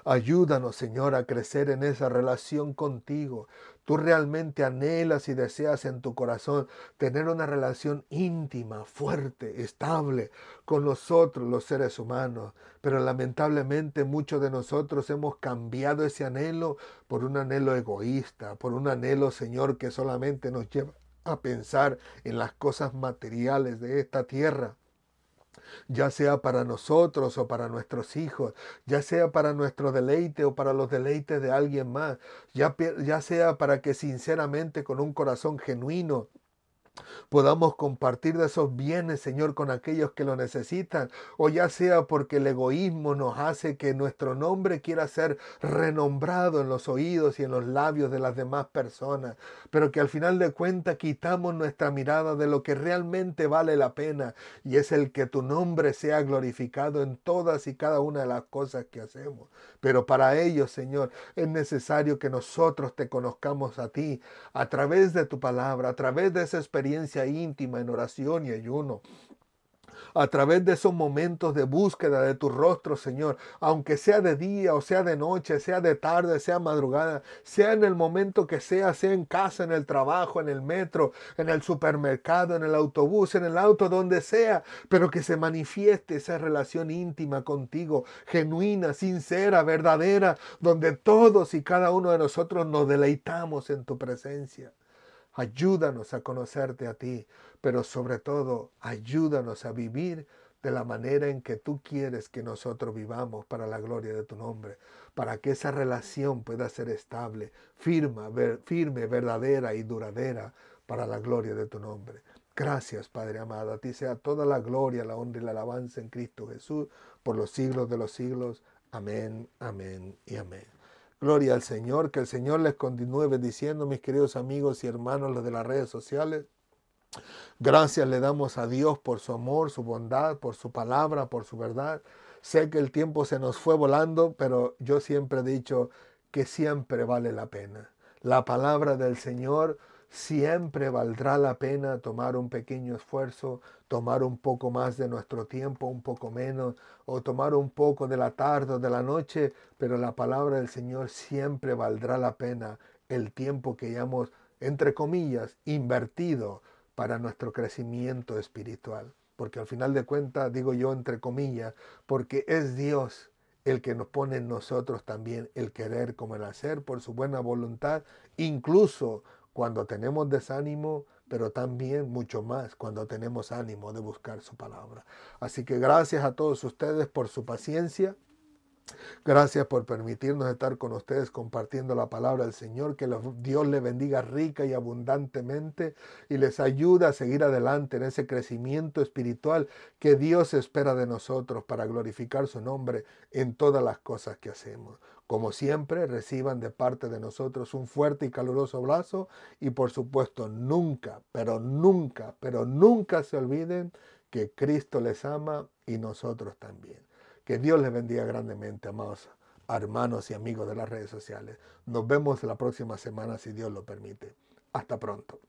Ayúdanos, Señor, a crecer en esa relación contigo. Tú realmente anhelas y deseas en tu corazón tener una relación íntima, fuerte, estable con nosotros, los seres humanos. Pero lamentablemente muchos de nosotros hemos cambiado ese anhelo por un anhelo egoísta, por un anhelo, Señor, que solamente nos lleva a pensar en las cosas materiales de esta tierra, ya sea para nosotros o para nuestros hijos, ya sea para nuestro deleite o para los deleites de alguien más, ya sea para que sinceramente con un corazón genuino podamos compartir de esos bienes, Señor, con aquellos que lo necesitan, o ya sea porque el egoísmo nos hace que nuestro nombre quiera ser renombrado en los oídos y en los labios de las demás personas, pero que al final de cuentas quitamos nuestra mirada de lo que realmente vale la pena, y es el que tu nombre sea glorificado en todas y cada una de las cosas que hacemos. Pero para ello, Señor, es necesario que nosotros te conozcamos a ti, a través de tu palabra, a través de esa experiencia íntima en oración y ayuno, a través de esos momentos de búsqueda de tu rostro, Señor, aunque sea de día o sea de noche, sea de tarde, sea madrugada, sea en el momento que sea en casa, en el trabajo, en el metro, en el supermercado, en el autobús, en el auto, donde sea, pero que se manifieste esa relación íntima contigo, genuina, sincera, verdadera, donde todos y cada uno de nosotros nos deleitamos en tu presencia. Ayúdanos a conocerte a ti, pero sobre todo ayúdanos a vivir de la manera en que tú quieres que nosotros vivamos para la gloria de tu nombre, para que esa relación pueda ser estable, firme, verdadera y duradera para la gloria de tu nombre. Gracias, Padre amado. A ti sea toda la gloria, la honra y la alabanza en Cristo Jesús por los siglos de los siglos. Amén, amén y amén. Gloria al Señor, que el Señor les continúe bendiciendo, mis queridos amigos y hermanos, los de las redes sociales. Gracias le damos a Dios por su amor, su bondad, por su palabra, por su verdad. Sé que el tiempo se nos fue volando, pero yo siempre he dicho que siempre vale la pena. La palabra del Señor siempre valdrá la pena tomar un pequeño esfuerzo, tomar un poco más de nuestro tiempo, un poco menos, o tomar un poco de la tarde o de la noche, pero la palabra del Señor siempre valdrá la pena el tiempo que hayamos, entre comillas, invertido para nuestro crecimiento espiritual. Porque al final de cuentas, digo yo entre comillas, porque es Dios el que nos pone en nosotros también el querer como el hacer por su buena voluntad, incluso cuando tenemos desánimo, pero también mucho más cuando tenemos ánimo de buscar su palabra. Así que gracias a todos ustedes por su paciencia. Gracias por permitirnos estar con ustedes compartiendo la palabra del Señor. Que Dios les bendiga rica y abundantemente y les ayude a seguir adelante en ese crecimiento espiritual que Dios espera de nosotros para glorificar su nombre en todas las cosas que hacemos. Como siempre, reciban de parte de nosotros un fuerte y caluroso abrazo y por supuesto nunca, pero nunca se olviden que Cristo les ama y nosotros también. Que Dios les bendiga grandemente, amados hermanos y amigos de las redes sociales. Nos vemos la próxima semana si Dios lo permite. Hasta pronto.